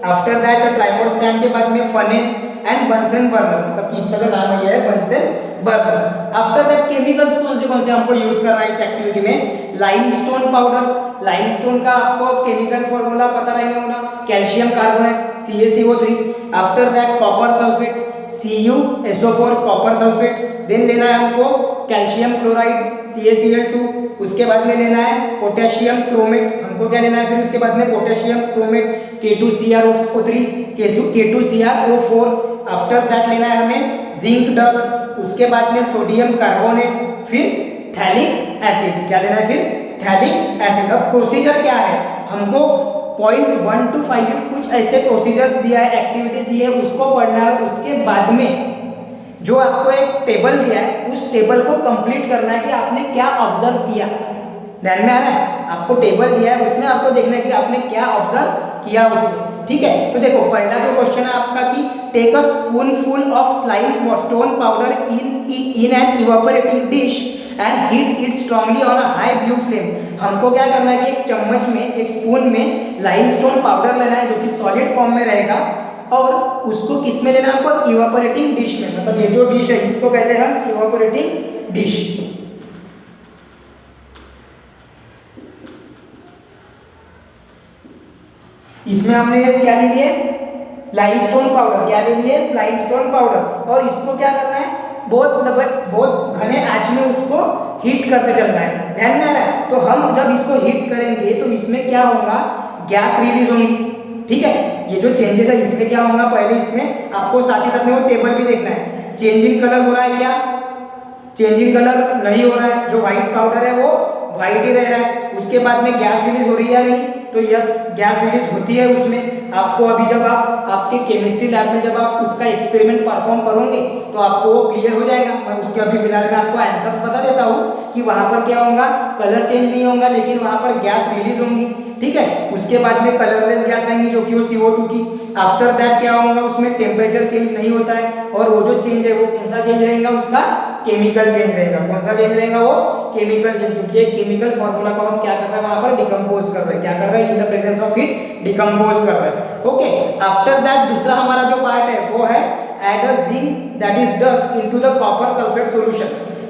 आफ्टर दैट ट्राइपॉड स्टैंड के बाद में फनेल एंड बंसन बर्नर, मतलब कि इसका जो नाम है Bunsen burner. After that chemicals कौन से हमको यूज करना है इस एक्टिविटी में, लाइमस्टोन पाउडर, लाइमस्टोन का आपको केमिकल फॉर्मूला पता रहना होगा, calcium carbonate CaCO3, after that copper sulphate CuSO4 copper sulphate, then लेना है हमको कैल्शियम क्लोराइड CaCl2, उसके बाद में लेना है पोटेशियम क्रोमेट, हमको क्या लेना है फिर उसके बाद में potassium chromate K2CrO3 K2CrO4, after that लेना है हमें जिंक डस्ट, उसके बाद में सोडियम कार्बोनेट, फिर थैलिक एसिड, क्या लेना है फिर थैलिक एसिड। अब प्रोसीजर क्या है, हमको पॉइंट 1 to 5 कुछ ऐसे प्रोसीजर्स दिया है, एक्टिविटीज दी है, उसको पढ़ना है। उसके बाद में जो आपको एक टेबल दिया है उस टेबल को कंप्लीट करना है कि आपने क्या ऑब्जर्व किया। ध्यान में आ रहा है, आपको टेबल दिया है उसमें आपको देखना है कि आपने क्या ऑब्जर्व किया उसमें। ठीक है, तो देखो पहला जो क्वेश्चन है आपका कि take a spoonful of limestone powder in an evaporating dish and heat it strongly on a high blue flame. हमको क्या करना है कि एक चम्मच में, एक स्पून में लाइमस्टोन पाउडर लेना है जो कि सॉलिड फॉर्म में रहेगा, और उसको किस में लेना है हमको, इवापोरेटिंग डिश में, मतलब ये जो डिश है इसको कहते हैं हम इवापोरेटिंग डिश। इसमें हमने क्या ले लिए, लाइमस्टोन पाउडर, क्या ले लिए लाइमस्टोन पाउडर, और इसको क्या करना है बहुत घने आंच में उसको हीट करते चलना है। ध्यान में आ रहा है, तो हम जब इसको हीट करेंगे तो इसमें क्या होगा, गैस रिलीज होंगी। ठीक है, ये जो चेंजेस है इसमें क्या होगा, पहले इसमें आपको साथ ही साथ में वो टेबल भी देखना है, चेंज इन कलर हो रहा है क्या, चेंज इन कलर नहीं हो रहा है, जो व्हाइट पाउडर है वो व्हाइट ही रह रहा है। उसके बाद में गैस रिलीज हो रही है या नहीं, तो यस गैस रिलीज होती है उसमें। आपको अभी जब आप आपके केमिस्ट्री लैब में जब आप उसका एक्सपेरिमेंट परफॉर्म करोगे तो आपको वो क्लियर हो जाएगा। मैं उसके अभी फिलहाल में आपको आंसर्स बता देता हूँ कि वहाँ पर क्या होगा, कलर चेंज नहीं होगा लेकिन वहाँ पर गैस रिलीज होंगी। ठीक है, उसके बाद में कलरलेस गैस रहेंगी जो कि वो CO2 की। आफ्टर दैट क्या होगा, उसमें टेम्परेचर चेंज नहीं होता है, और वो जो चेंज है वो कौन सा चेंज रहेगा, उसका केमिकल चेंज रहेगा। कौन सा चेंज रहेगा, वो केमिकल चेंज, क्योंकि एक केमिकल फॉर्मूला को हम क्या कर रहे हैं वहाँ पर डिकम्पोज कर रहे हैं, क्या कर रहे हैं, in the presence of heat decompose कर रहे हैं। ओके, आफ्टर दैट दूसरा हमारा जो पार्ट है वो है add a zinc that is dust into the copper sulphate solution.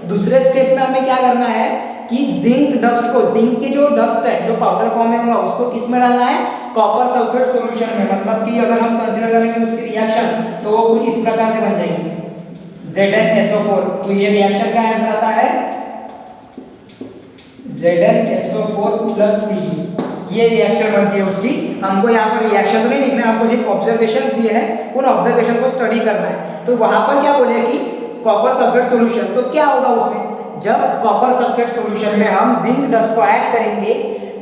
दूसरे स्टेप में हमें क्या करना है कि जिंक डस्ट को, जिंक की जो डस्ट है जो पाउडर फॉर्म में होगा उसको किस में डालना है, कॉपर सल्फेट सॉल्यूशन में। मतलब कि अगर हम कंसीडर करेंगे उसकी रिएक्शन तो वो कुछ इस प्रकार से बन जाएगी ZnSO4। तो ये रिएक्शन का आंसर आता है ZnSO4 प्लस Cu। ये रिएक्शन बनती है उसकी। हमको यहाँ पर रिएक्शन तो नहीं लिखना है, हमको सिर्फ ऑब्जर्वेशन दिए हैं, उन ऑब्जर्वेशन को स्टडी करना है। तो वहां पर क्या बोले कि कॉपर सल्फेट सॉल्यूशन, तो क्या होगा उसमें, जब कॉपर सल्फेट सॉल्यूशन में हम जिंक डस्ट को ऐड करेंगे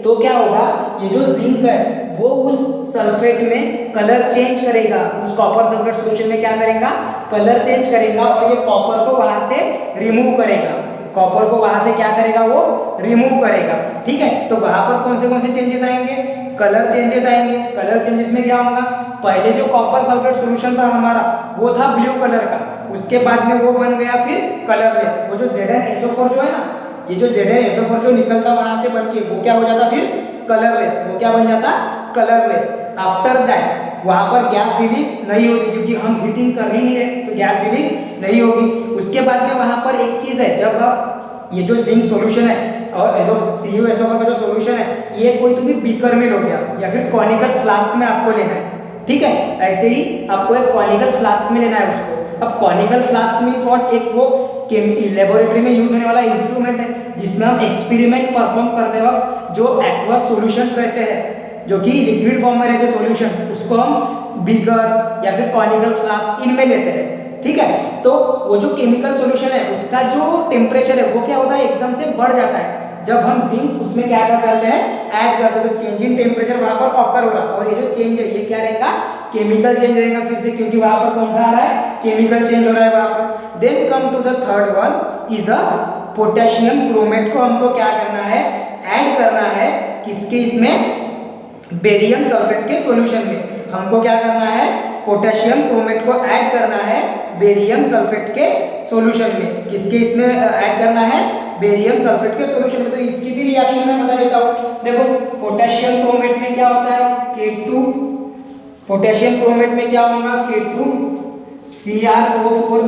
तो क्या होगा, ये जो जिंक है वो उस सल्फेट में कलर चेंज करेगा, उस कॉपर सल्फेट सॉल्यूशन में क्या करेगा, कलर चेंज करेगा, और ये कॉपर को वहां से रिमूव करेगा, कॉपर को वहां से क्या करेगा, वो रिमूव करेगा। ठीक है, तो वहां पर कौन से चेंजेस आएंगे, कलर चेंजेस आएंगे। कलर चेंजेस में क्या होगा, पहले जो कॉपर सल्फेट सॉल्यूशन था हमारा वो था ब्लू कलर का, उसके बाद में वो बन गया फिर कलरलेस। वो जो ZnSO4 जो है ना, ये जो ZnSO4 जो निकलता वहां से बन के वो क्या हो जाता फिर कलरलेस, वो क्या बन जाता कलरलेस। आफ्टर दैट वहां पर गैस रिलीज नहीं होती क्योंकि हम हीटिंग कर ही नहीं रहे, तो गैस रिलीज नहीं होगी। उसके बाद में वहां पर एक चीज है, जब आप ये जो जिंक सॉल्यूशन है और जो CuSO4 का जो सॉल्यूशन है ये कोई तुम्हें बीकर में लो गया या फिर कॉनिकल फ्लास्क में आपको लेना है। ठीक है, ऐसे ही आपको एक कॉनिकल फ्लास्क में लेना है उसको। अब कॉनिकल फ्लास्क मींस व्हाट, एक वो लेबोरेटरी में यूज होने वाला इंस्ट्रूमेंट है जिसमें हम एक्सपेरिमेंट परफॉर्म करते वक्त जो एक्वस सॉल्यूशंस रहते हैं, जो कि लिक्विड फॉर्म में रहते हैं सॉल्यूशंस, उसको हम बीकर या फिर कॉनिकल फ्लास्क इनमें लेते हैं। ठीक है, तो वो जो केमिकल सॉल्यूशन है उसका जो टेम्परेचर है वो क्या होता है, एकदम से बढ़ जाता है जब हम जिंक उसमें क्या करते हैं, ऐड करते हैं, तो चेंज इन टेम्परेचर वहां पर ऑकर हो रहा है। और ये जो चेंज है ये क्या रहेगा, केमिकल चेंज रहेगा फिर से, क्योंकि वहां पर कौन सा आ रहा है, केमिकल चेंज हो रहा है वहां पर। Then come to the third one is a potassium chromate को हमको क्या करना है, ऐड करना है किसके, इसमें बेरियम सल्फेट के सॉल्यूशन में हमको क्या करना है, पोटेशियम क्रोमेट को ऐड करना है बेरियम सल्फेट के सॉल्यूशन में। किसके इसमें ऐड करना है, बेरियम सल्फेट के सॉल्यूशन में। तो इसकी भी रिएक्शन मैं बता देता हूँ। देखो पोटेशियम क्रोमेट में क्या होता है, K2, पोटेशियम क्रोमेट में क्या होगा, K2CrO4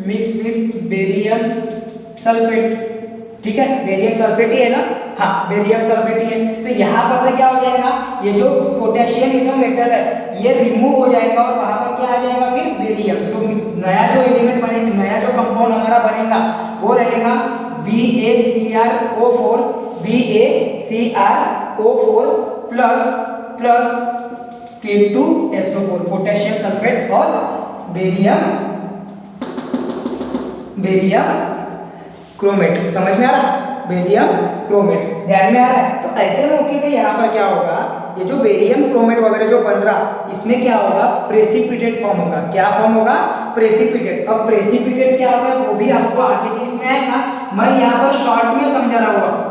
mix with barium sulphate. ठीक है, बेरियम सल्फेट ही है ना, हाँ बेरियम सल्फेट ही है। तो यहाँ पर से क्या हो जाएगा, ये जो पोटेशियम, ये जो मेटल है ये रिमूव हो जाएगा और वहां पर क्या आ जाएगा, फिर बेरियम। सो नया जो एलिमेंट बनेगा, नया जो कंपाउंड हमारा बनेगा वो रहेगा BaCrO4 plus K2SO4 potassium sulphate और बेरियम क्रोमेट। समझ में आ रहा है, बेरियम क्रोमेट ध्यान में आ रहा है। तो ऐसे मौके पे यहाँ पर क्या होगा, ये जो बेरियम क्रोमेट वगैरह जो बन रहा, इसमें क्या होगा, प्रेसिपिटेट फॉर्म होगा। क्या फॉर्म होगा, प्रेसिपिटेट। अब प्रेसिपिटेट क्या होगा वो भी आपको आगे के इसमें आएगा, मैं यहाँ पर शॉर्ट में समझा रहा हूँ आपको।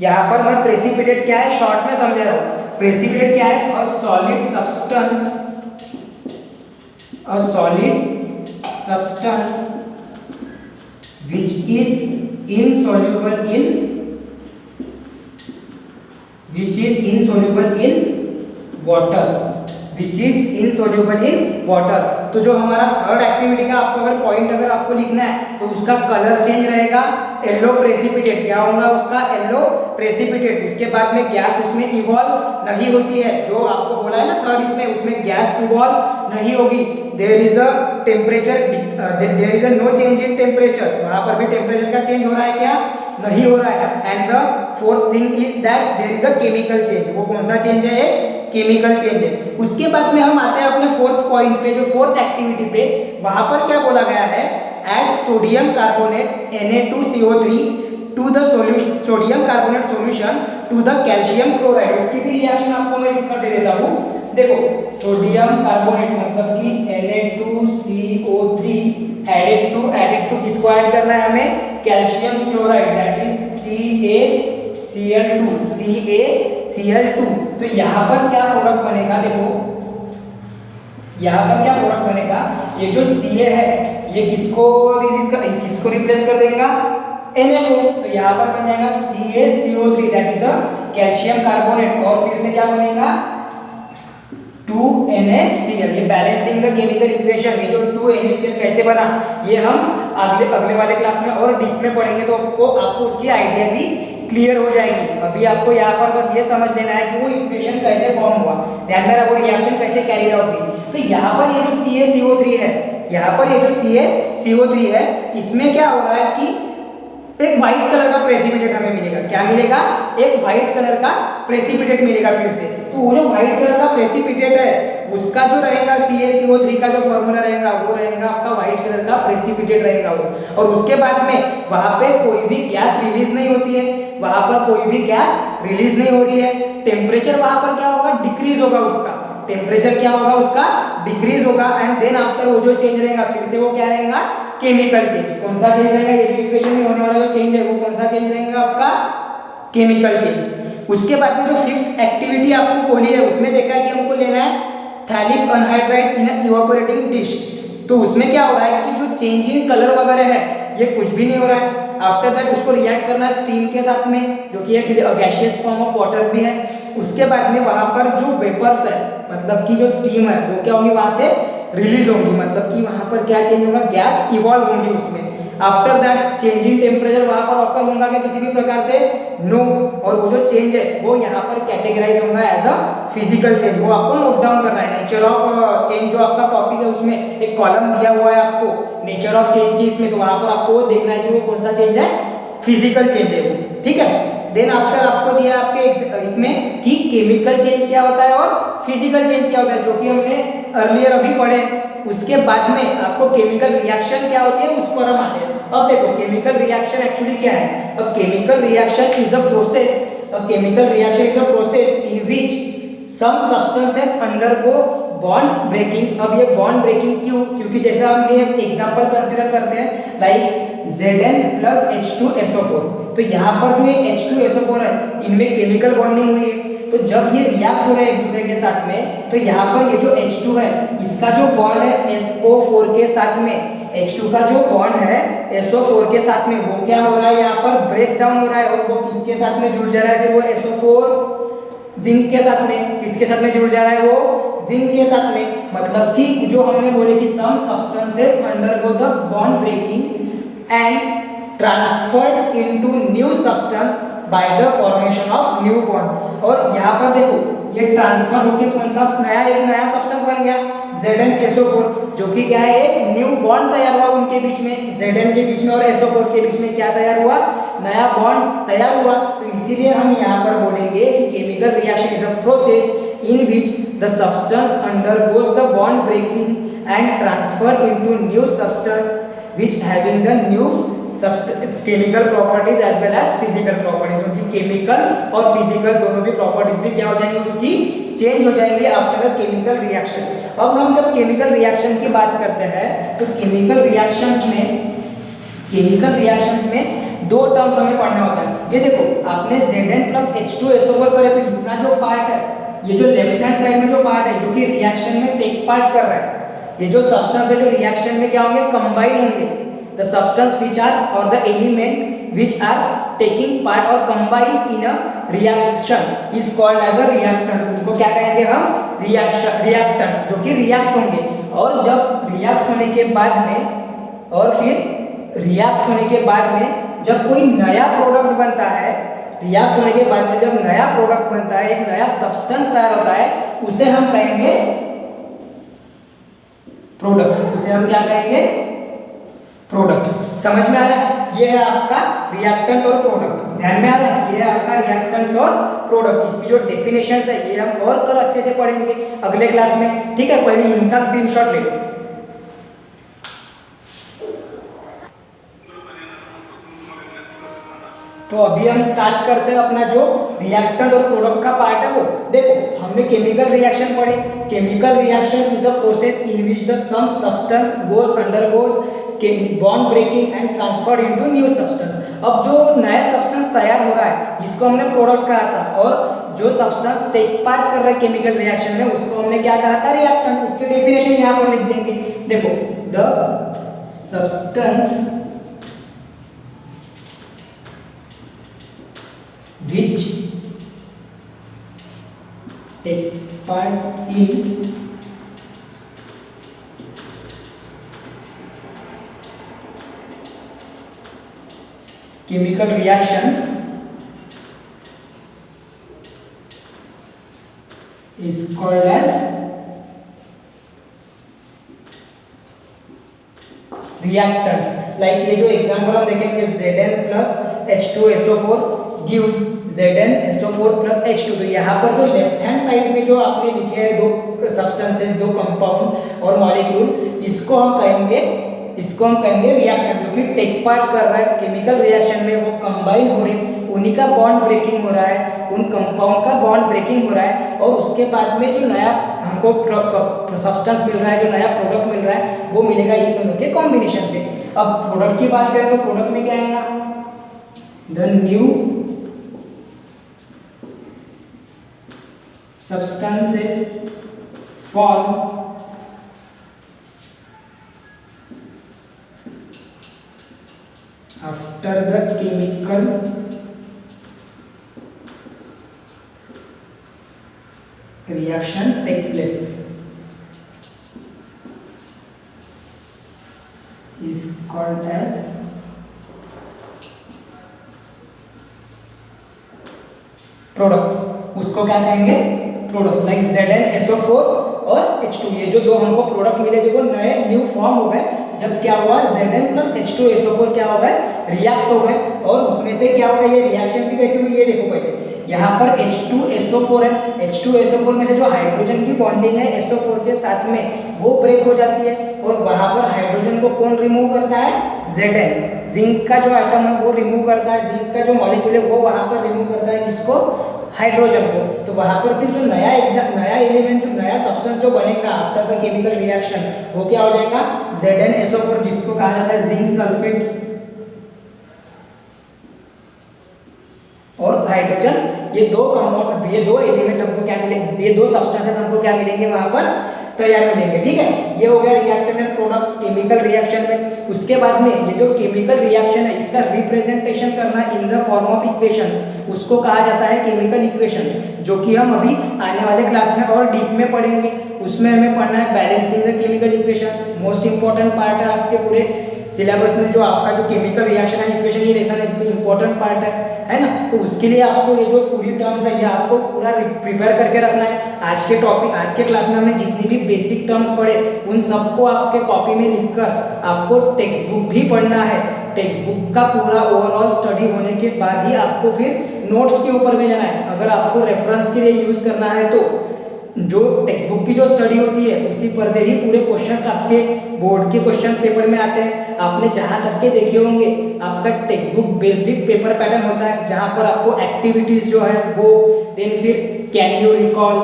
यहाँ पर मैं प्रेसिपिटेट क्या है शॉर्ट में समझा रहा हूँ। प्रेसिपिटेट क्या है, a solid substance which is insoluble in water। तो जो हमारा थर्ड एक्टिविटी का आपको अगर पॉइंट अगर आपको लिखना है तो उसका कलर चेंज रहेगा, येलो प्रेसिपिटेट। क्या होगा उसका, येलो प्रेसिपिटेट। उसके बाद में गैस उसमें इवॉल्व नहीं होती है, जो आपको बोला है ना थर्ड, इसमें उसमें गैस इवॉल्व नहीं होगी। There is a temperature, there is a no change in temperature. वहां पर भी टेम्परेचर का चेंज हो रहा है क्या, नहीं हो रहा है। And the fourth thing is that there is a chemical change. वो कौन सा चेंज है, केमिकल चेंज है। उसके बाद में हम आते हैं अपने फोर्थ पॉइंट पे, जो फोर्थ एक्टिविटी पे। वहां पर क्या बोला गया है, add sodium carbonate Na2CO3 to the sodium carbonate solution to the calcium chloride. उसकी भी रिएक्शन आपको मैं लिख कर दे देता हूँ। देखो सोडियम कार्बोनेट मतलब कि Na2CO3 एडेड टू किसको ऐड करना है हमें, calcium chloride, that is CaCl2। तो यहाँ पर क्या प्रोडक्ट बनेगा, देखो यहाँ पर क्या प्रोडक्ट बनेगा, ये जो Ca है ये किसको रिप्लेस कर देगा, Na को। तो यहाँ पर बन जाएगा CaCO3 that is a calcium carbonate, और फिर से क्या बनेगा 2NaCl। ये बैलेंसिंग द केमिकल इक्वेशन। ये जो 2NaCl कैसे बना ये हम अगले वाले क्लास में और डीप में पढ़ेंगे, तो आपको उसकी आइडिया भी क्लियर हो जाएगी। अभी आपको यहाँ पर बस ये समझ लेना है कि वो इक्वेशन कैसे फॉर्म हुआ, ध्यान में रखो, रिएक्शन कैसे कैरी आउट हुई। तो यहाँ पर ये जो CaCO3 है, यहाँ पर ये जो CaCO3 है, इसमें क्या हो रहा है कि एक व्हाइट कलर का प्रेसिपिटेट हमें मिलेगा। क्या मिलेगा, एक व्हाइट कलर का प्रेसिपिटेट मिलेगा फिर से। तो वो जो व्हाइट कलर का प्रेसिपिटेट है उसका जो रहेगा CaCO3 का जो फॉर्मूला रहेगा वो रहेगा आपका व्हाइट कलर का प्रेसिपिटेट रहेगा वो। और उसके बाद में वहां पे कोई भी गैस रिलीज नहीं होती है, वहां पर कोई भी गैस रिलीज नहीं हो रही है। टेम्परेचर वहां पर क्या होगा, डिक्रीज होगा उसका, टेम्परेचर क्या होगा उसका, डिक्रीज होगा। एंड देन आफ्टर वो जो चेंज रहेगा फिर से वो क्या रहेगा, केमिकल चेंज। कौन सा चेंज रहेगा, ये जो इक्वेशन में होने वाला जो चेंज है वो कौन सा चेंज रहेगा आपका, केमिकल चेंज। उसके बाद में जो फिफ्थ एक्टिविटी आपको बोली है उसमें देखा है कि हमको लेना है थैलिक अनहाइड्राइड इन इवापोरेटिंग डिश। तो उसमें क्या हो रहा है कि जो चेंज इन कलर वगैरह है ये कुछ भी नहीं हो रहा है। आफ्टर दैट उसको रिएक्ट करना है स्टीम के साथ में, जो कि एक गैसियस फॉर्म ऑफ वाटर भी है। उसके बाद में वहां पर जो वेपर्स है, मतलब कि जो स्टीम है वो क्या होगी, वहां से रिलीज होंगी, मतलब कि वहां पर क्या चेंज होगा, गैस इवॉल्व होंगी उसमें। After that change in temperature वहां पर ऑकर होगा क्या किसी भी प्रकार से? नो। और वो जो चेंज है वो यहाँ पर कैटेगराइज होगा एज अ फिजिकल चेंज, वो आपको नोट डाउन करना है। नेचर ऑफ चेंज जो आपका टॉपिक है उसमें एक कॉलम दिया हुआ है आपको नेचर ऑफ चेंज की, इसमें तो वहां पर आपको देखना है कि वो कौन सा चेंज है, फिजिकल चेंज है वो, ठीक है। देन आफ्टर आपको दिया आपके इसमें कि केमिकल चेंज क्या होता है और फिजिकल चेंज क्या होता है, जो कि हमने अर्लियर अभी पढ़े। उसके बाद में आपको केमिकल रिएक्शन क्या होती है उस पर हम आते हैं। अब देखो केमिकल रिएक्शन एक्चुअली क्या है। अब chemical reaction is a process, chemical reaction is a process in which some substances undergo bond breaking. अब ये बॉन्ड ब्रेकिंग क्यों? क्योंकि जैसा हम ये एग्जांपल कंसीडर करते हैं लाइक Zn plus H2SO4, तो यहाँ पर जो ये H2SO4 है इनमें केमिकल बॉन्डिंग हुई है, तो जब ये रिएक्ट हो रहे हैं एक दूसरे के साथ में, तो यहाँ पर ये जो H2 है इसका जो बॉन्ड है SO4 के साथ में, H2 का जो बॉन्ड है SO4 के साथ में वो क्या हो रहा है यहाँ पर ब्रेक डाउन हो रहा है, और वो किसके साथ में जुड़ जा रहा है, फिर वो SO4 जिंक के साथ में, किसके साथ में जुड़ जा रहा है, वो जिंक के साथ में। मतलब कि जो हमने बोले कि some substances undergo the bond breaking and transferred into new substance by the formation of new bond। और यहाँ पर देखो ये ट्रांसफर होके कौन सा एक नया सब्सटेंस बन गया ZnSO4, जो कि क्या है एक न्यू बॉन्ड तैयार हुआ उनके बीच में, Zn के बीच में और SO4 के बीच में क्या तैयार हुआ, नया बॉन्ड तैयार हुआ। तो इसीलिए हम यहाँ पर बोलेंगे कि chemical reaction is a process in which the substance undergoes the bond breaking and transfer into new substance which having the new chemical properties as well as physical properties। उनकी केमिकल और फिजिकल दोनों भी properties भी क्या हो जाएंगी, उसकी change हो जाएंगी आफ्टर अ केमिकल रिएक्शन। अब हम जब केमिकल रिएक्शन की बात करते हैं तो केमिकल रिएक्शंस में दो टर्म्स हमें पढ़ना होता है। ये देखो आपने Zn plus H2SO4 करे तो इतना जो पार्ट है, ये जो लेफ्ट हैंड साइड में जो पार्ट है जो कि रिएक्शन में टेक पार्ट कर रहा है, ये जो सब्सटेंस है जो रिएक्शन में क्या होंगे, कंबाइन होंगे। The substance which are or the element which are taking part or combine in a reaction is called as a reactant. उनको क्या कहेंगे हम, रिएक्टेंट, जो कि रिएक्ट होंगे। और जब रिएक्ट होने के बाद में, और फिर रिएक्ट होने के बाद में जब कोई नया प्रोडक्ट बनता है, रिएक्ट होने के बाद में जब नया प्रोडक्ट बनता है, एक नया सब्सटेंस तैयार होता है, उसे हम कहेंगे प्रोडक्ट। उसे हम क्या कहेंगे, प्रोडक्ट। समझ में आ रहा है? ये है आपका रिएक्टेंट और प्रोडक्ट, ध्यान में आ रहा है? ये है आपका रिएक्टेंट और प्रोडक्ट। इसकी जो डेफिनेशंस है ये हम और कल अच्छे से पढ़ेंगे अगले क्लास में, ठीक है। पहले इनका स्क्रीनशॉट ले लो। तो अभी हम स्टार्ट करते हैं अपना जो रिएक्टेंट और प्रोडक्ट का पार्ट है वो। देखो हमने केमिकल रिएक्शन पढ़े। Chemical reaction is a process in which the some substance goes undergoes bond breaking and transferred into new substance. अब जो नया सब्सटेंस तैयार हो रहा है जिसको हमने प्रोडक्ट कहा था, और जो सब्सटेंस टेक पार्ट कर रहा है केमिकल रिएक्शन में उसको हमने क्या कहा था, रिएक्टेंट। उसकी डेफिनेशन यहाँ पर लिख देंगे। देखो the substance which take part in chemical reaction is called as reactants। Like ये जो एग्जांपल हम देखेंगे Zn plus H2SO4 gives ZnSO4 plus H2। तो यहाँ पर जो लेफ्ट हैंड साइड में जो आपने लिखे हैं दो सब्सटेंसेस, दो कंपाउंड और मॉलिक्यूल, इसको हम कहेंगे रिएक्टेंट, जो कि टेक पार्ट कर रहा है केमिकल रिएक्शन में, वो कंबाइन हो रहे हैं, उन्हीं का बॉन्ड ब्रेकिंग हो रहा है, उन कंपाउंड का बॉन्ड ब्रेकिंग हो रहा है, और उसके बाद में जो नया हमको सब्सटेंस मिल रहा है, जो नया प्रोडक्ट मिल रहा है, वो मिलेगा इन दोनों के कॉम्बिनेशन से। अब प्रोडक्ट की बात करें तो प्रोडक्ट में क्या आएगा, the new substances form after the chemical reaction take place is called as products, उसको क्या कहेंगे, प्रोडक्ट्स, लाइक ZnSO4 और H2, ये जो दो हमको प्रोडक्ट मिले जो वो नए न्यू फॉर्म हो गए, जब क्या हुआ Zn प्लस H2SO4 क्या हो गए, रिएक्ट हो गए, और उसमें से क्या होगा, ये रिएक्शन भी कैसे हुई, ये देखो पहले यहाँ पर H2SO4 है, H2SO4 में से जो हाइड्रोजन की बॉन्डिंग है SO4 के साथ में वो ब्रेक हो जाती है, और वहाँ पर हाइड्रोजन को कौन रिमूव करता है, Zn, जिंक का जो एटम है वो रिमूव करता है, जिंक का जो मॉलिक्यूल है वो वहाँ पर रिमूव करता है किसको, हाइड्रोजन को। तो वहाँ पर फिर जो नया एलिमेंट, जो नया सब्सटेंस जो बनेगा आफ्टर द केमिकल रिएक्शन, वो क्या हो जाएगा, ZnSO4, जिसको कहा जाता है जिंक सल्फेट और हाइड्रोजन। ये दो कंपाउंड, ये दो एलिमेंट हमको क्या मिलेंगे, ये दो सब्सटेंसेस हमको क्या मिलेंगे वहाँ पर तैयार मिलेंगे, ठीक है। ये हो गया reactant and product chemical reaction में। उसके बाद में ये जो केमिकल रिएक्शन है इसका रिप्रेजेंटेशन करना in the form of equation, उसको कहा जाता है केमिकल इक्वेशन, जो कि हम अभी आने वाले क्लास में और डीप में पढ़ेंगे। उसमें हमें पढ़ना है balancing the chemical equation, most important part है आपके पूरे सिलेबस में, जो आपका जो केमिकल रिएक्शन एंड इक्वेशन ये लेसन है, इसमें इंपॉर्टेंट पार्ट है ना। तो उसके लिए आपको ये जो पूरी टर्म्स है ये आपको पूरा प्रिपेयर करके रखना है। आज के टॉपिक, आज के क्लास में हमने जितनी भी बेसिक टर्म्स पढ़े उन सबको आपके कॉपी में लिखकर आपको टेक्स्ट बुक भी पढ़ना है। टेक्स्ट बुक का पूरा ओवरऑल स्टडी होने के बाद ही आपको फिर नोट्स के ऊपर में जाना है। अगर आपको रेफरेंस के लिए यूज करना है तो जो टेक्स्ट बुक की जो स्टडी होती है उसी पर से ही पूरे क्वेश्चंस आपके बोर्ड के क्वेश्चन पेपर में आते हैं। आपने जहाँ तक के देखे होंगे आपका text book based paper pattern होता है, जहाँ पर आपको एक्टिविटीज जो है वो, देन फिर can you recall,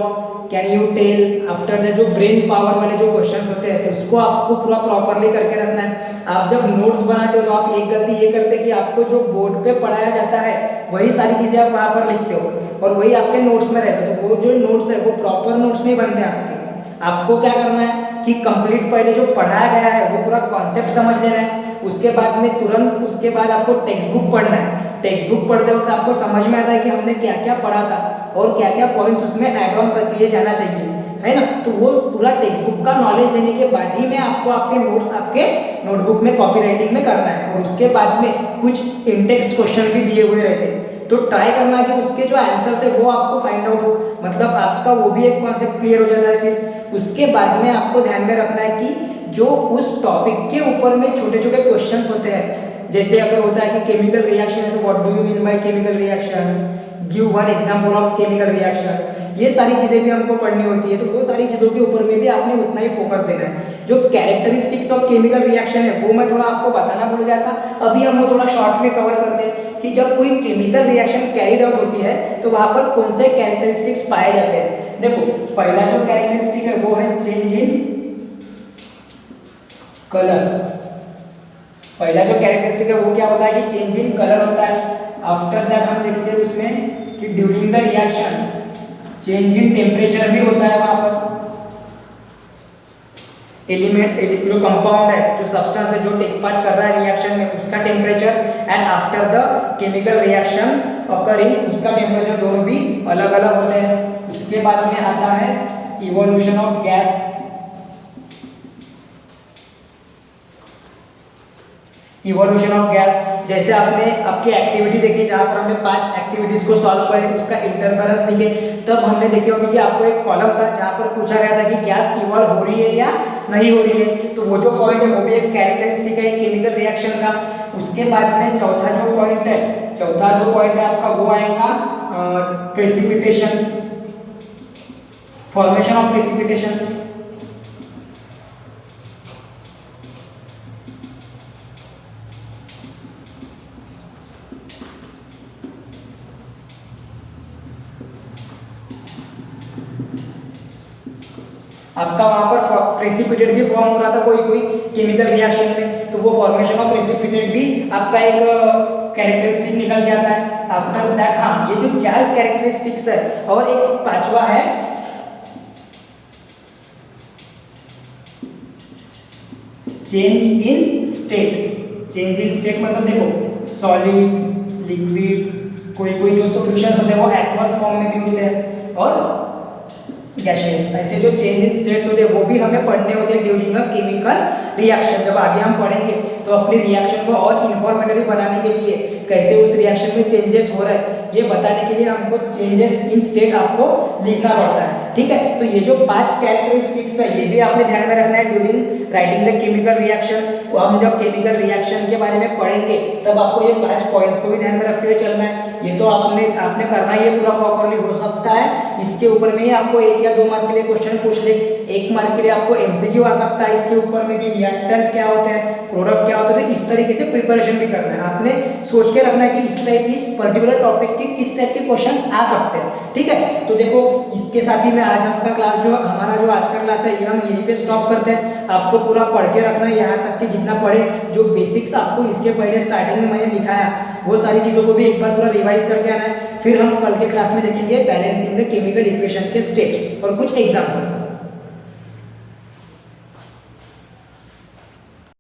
can you tell, after that जो ब्रेन पावर वाले जो क्वेश्चंस होते हैं उसको आपको पूरा प्रॉपरली करके रखना है। आप जब नोट्स बनाते हो तो आप एक गलती ये करते हैं कि आपको जो बोर्ड पे पढ़ाया जाता है वही सारी चीज़ें आप वहाँ पर लिखते हो और वही आपके नोट्स में रहते हो, तो वो जो नोट्स है वो प्रॉपर नोट्स नहीं बनते आपके। आपको क्या करना है कि कंप्लीट पहले जो पढ़ाया गया है वो पूरा कॉन्सेप्ट समझ लेना है, उसके बाद में तुरंत उसके बाद आपको टेक्स्ट बुक पढ़ना है। टेक्स्ट बुक पढ़ते वक्त आपको समझ में आता है कि हमने क्या क्या पढ़ा था और क्या क्या पॉइंट्स उसमें ऐड ऑन कर दिए जाना चाहिए, है ना। तो वो पूरा टेक्स्ट बुक का नॉलेज लेने के बाद ही में आपको आपके नोट्स आपके नोटबुक में कॉपी राइटिंग में करना है। और उसके बाद में कुछ इंटेक्स्ट क्वेश्चन भी दिए हुए रहते हैं, तो ट्राई करना कि उसके जो आंसर्स है वो आपको फाइंड आउट हो, मतलब आपका वो भी एक कॉन्सेप्ट क्लियर हो जाता है। फिर उसके बाद में आपको ध्यान में रखना है कि जो उस टॉपिक के ऊपर में छोटे छोटे क्वेश्चंस होते हैं, जैसे अगर होता है कि केमिकल रिएक्शन है तो what do you mean by chemical reaction, give one example of chemical reaction, ये सारी चीज़ें भी हमको पढ़नी होती है। तो वो सारी चीज़ों के ऊपर में भी आपने उतना ही फोकस देना है। जो कैरेक्टरिस्टिक्स ऑफ केमिकल रिएक्शन है वो मैं थोड़ा आपको बताना भूल गया था, अभी हम वो थोड़ा शॉर्ट में कवर करते हैं कि जब कोई केमिकल रिएक्शन कैरिड आउट होती है तो वहाँ पर कौन से कैरेक्टरिस्टिक्स पाए जाते हैं। देखो पहला जो कैरेक्टरिस्टिक है वो है चेंज इन कलर। पहला जो कैरेक्टरिस्टिक है वो क्या होता है कि चेंज इन कलर होता है। आफ्टर दैट हम देखते हैं उसमें कि during the reaction change in temperature भी होता है। वहाँ पर एलिमेंट जो कंपाउंड है, जो सब्सटेंस है, जो टेक पार्ट कर रहा है रिएक्शन में, उसका temperature and after the chemical reaction occurring उसका टेम्परेचर दोनों भी अलग अलग होते हैं। उसके बाद में आता है evolution of gas. Evolution of gas, जैसे आपने आपकी एक्टिविटी देखी जहाँ पर हमने 5 एक्टिविटीज को सॉल्व करे, उसका इंटरफेरेंस लिखे, तब हमने देखे होंगे कि आपको एक कॉलम था जहाँ पर पूछा गया था कि गैस इवॉल्व हो रही है या नहीं हो रही है। तो वो जो पॉइंट है वो भी एक कैरेक्टरिस्टिक है केमिकल रिएक्शन का। उसके बाद में चौथा जो पॉइंट है आपका वो आएगा प्रेसिपिटेशन, फॉर्मेशन ऑफ प्रेसिपिटेशन। आपका वहाँ पर प्रेसिपिटेट भी फॉर्म हो रहा था कोई केमिकल रिएक्शन में, तो वो फॉर्मेशन ऑफ प्रेसिपिटेट भी आपका एक कैरेक्टरिस्टिक निकल जाता है। आफ्टर दैट हाँ, ये जो 4 कैरेक्टरिस्टिक्स है और एक पांचवा है change in state. Change in state मतलब देखो सॉलिड, लिक्विड, कोई जो सॉल्यूशंस होते हैं वो एक्वस फॉर्म में भी होते हैं और गैसियस। ऐसे जो चेंज इन स्टेट्स होते हैं वो भी हमें पढ़ने होते हैं ड्यूरिंग अ केमिकल रिएक्शन। जब आगे हम पढ़ेंगे तो अपनी रिएक्शन को और इंफॉर्मेटिव बनाने के लिए कैसे उस रिएक्शन में चेंजेस हो रहे हैं ये बताने के लिए हमको चेंजेस इन स्टेट आपको लिखना पड़ता है। ठीक है, तो ये जो 5 कैरेक्टरिस्टिक्स है ये भी आपने ध्यान में रखना है during writing the chemical reaction. हम जब केमिकल रिएक्शन के बारे में पढ़ेंगे तब आपको ये 5 पॉइंट्स को भी ध्यान में रखते हुए चलना है। ये तो आपने करना ही है पूरा प्रॉपर्ली। हो सकता है इसके ऊपर में ही आपको 1 या 2 मार्क के लिए क्वेश्चन पूछ ले, 1 मार्क के लिए आपको एमसीक्यू आ सकता है इसके ऊपर में कि रिएक्टेंट क्या होता है, प्रोडक्ट क्या होता है। तो इस तरीके से प्रिपरेशन भी करना है, आपने सोच के रखना है कि इस पर्टिकुलर टॉपिक के किस टाइप के क्वेश्चन आ सकते हैं। ठीक है, तो देखो इसके साथ ही मैं आज आपका क्लास जो हमारा जो आज का क्लास है ये हम यहीं पे स्टॉप करते हैं। आपको पूरा पढ़ के रखना है यहाँ तक कि जितना पढ़े, जो बेसिक्स आपको इसके पहले स्टार्टिंग में मैंने लिखाया वो सारी चीज़ों को भी एक बार पूरा रिवाइज करके आना है। फिर हम कल के क्लास में देखेंगे बैलेंसिंग द केमिकल इक्वेशन के स्टेप्स और कुछ एग्जाम्पल्स।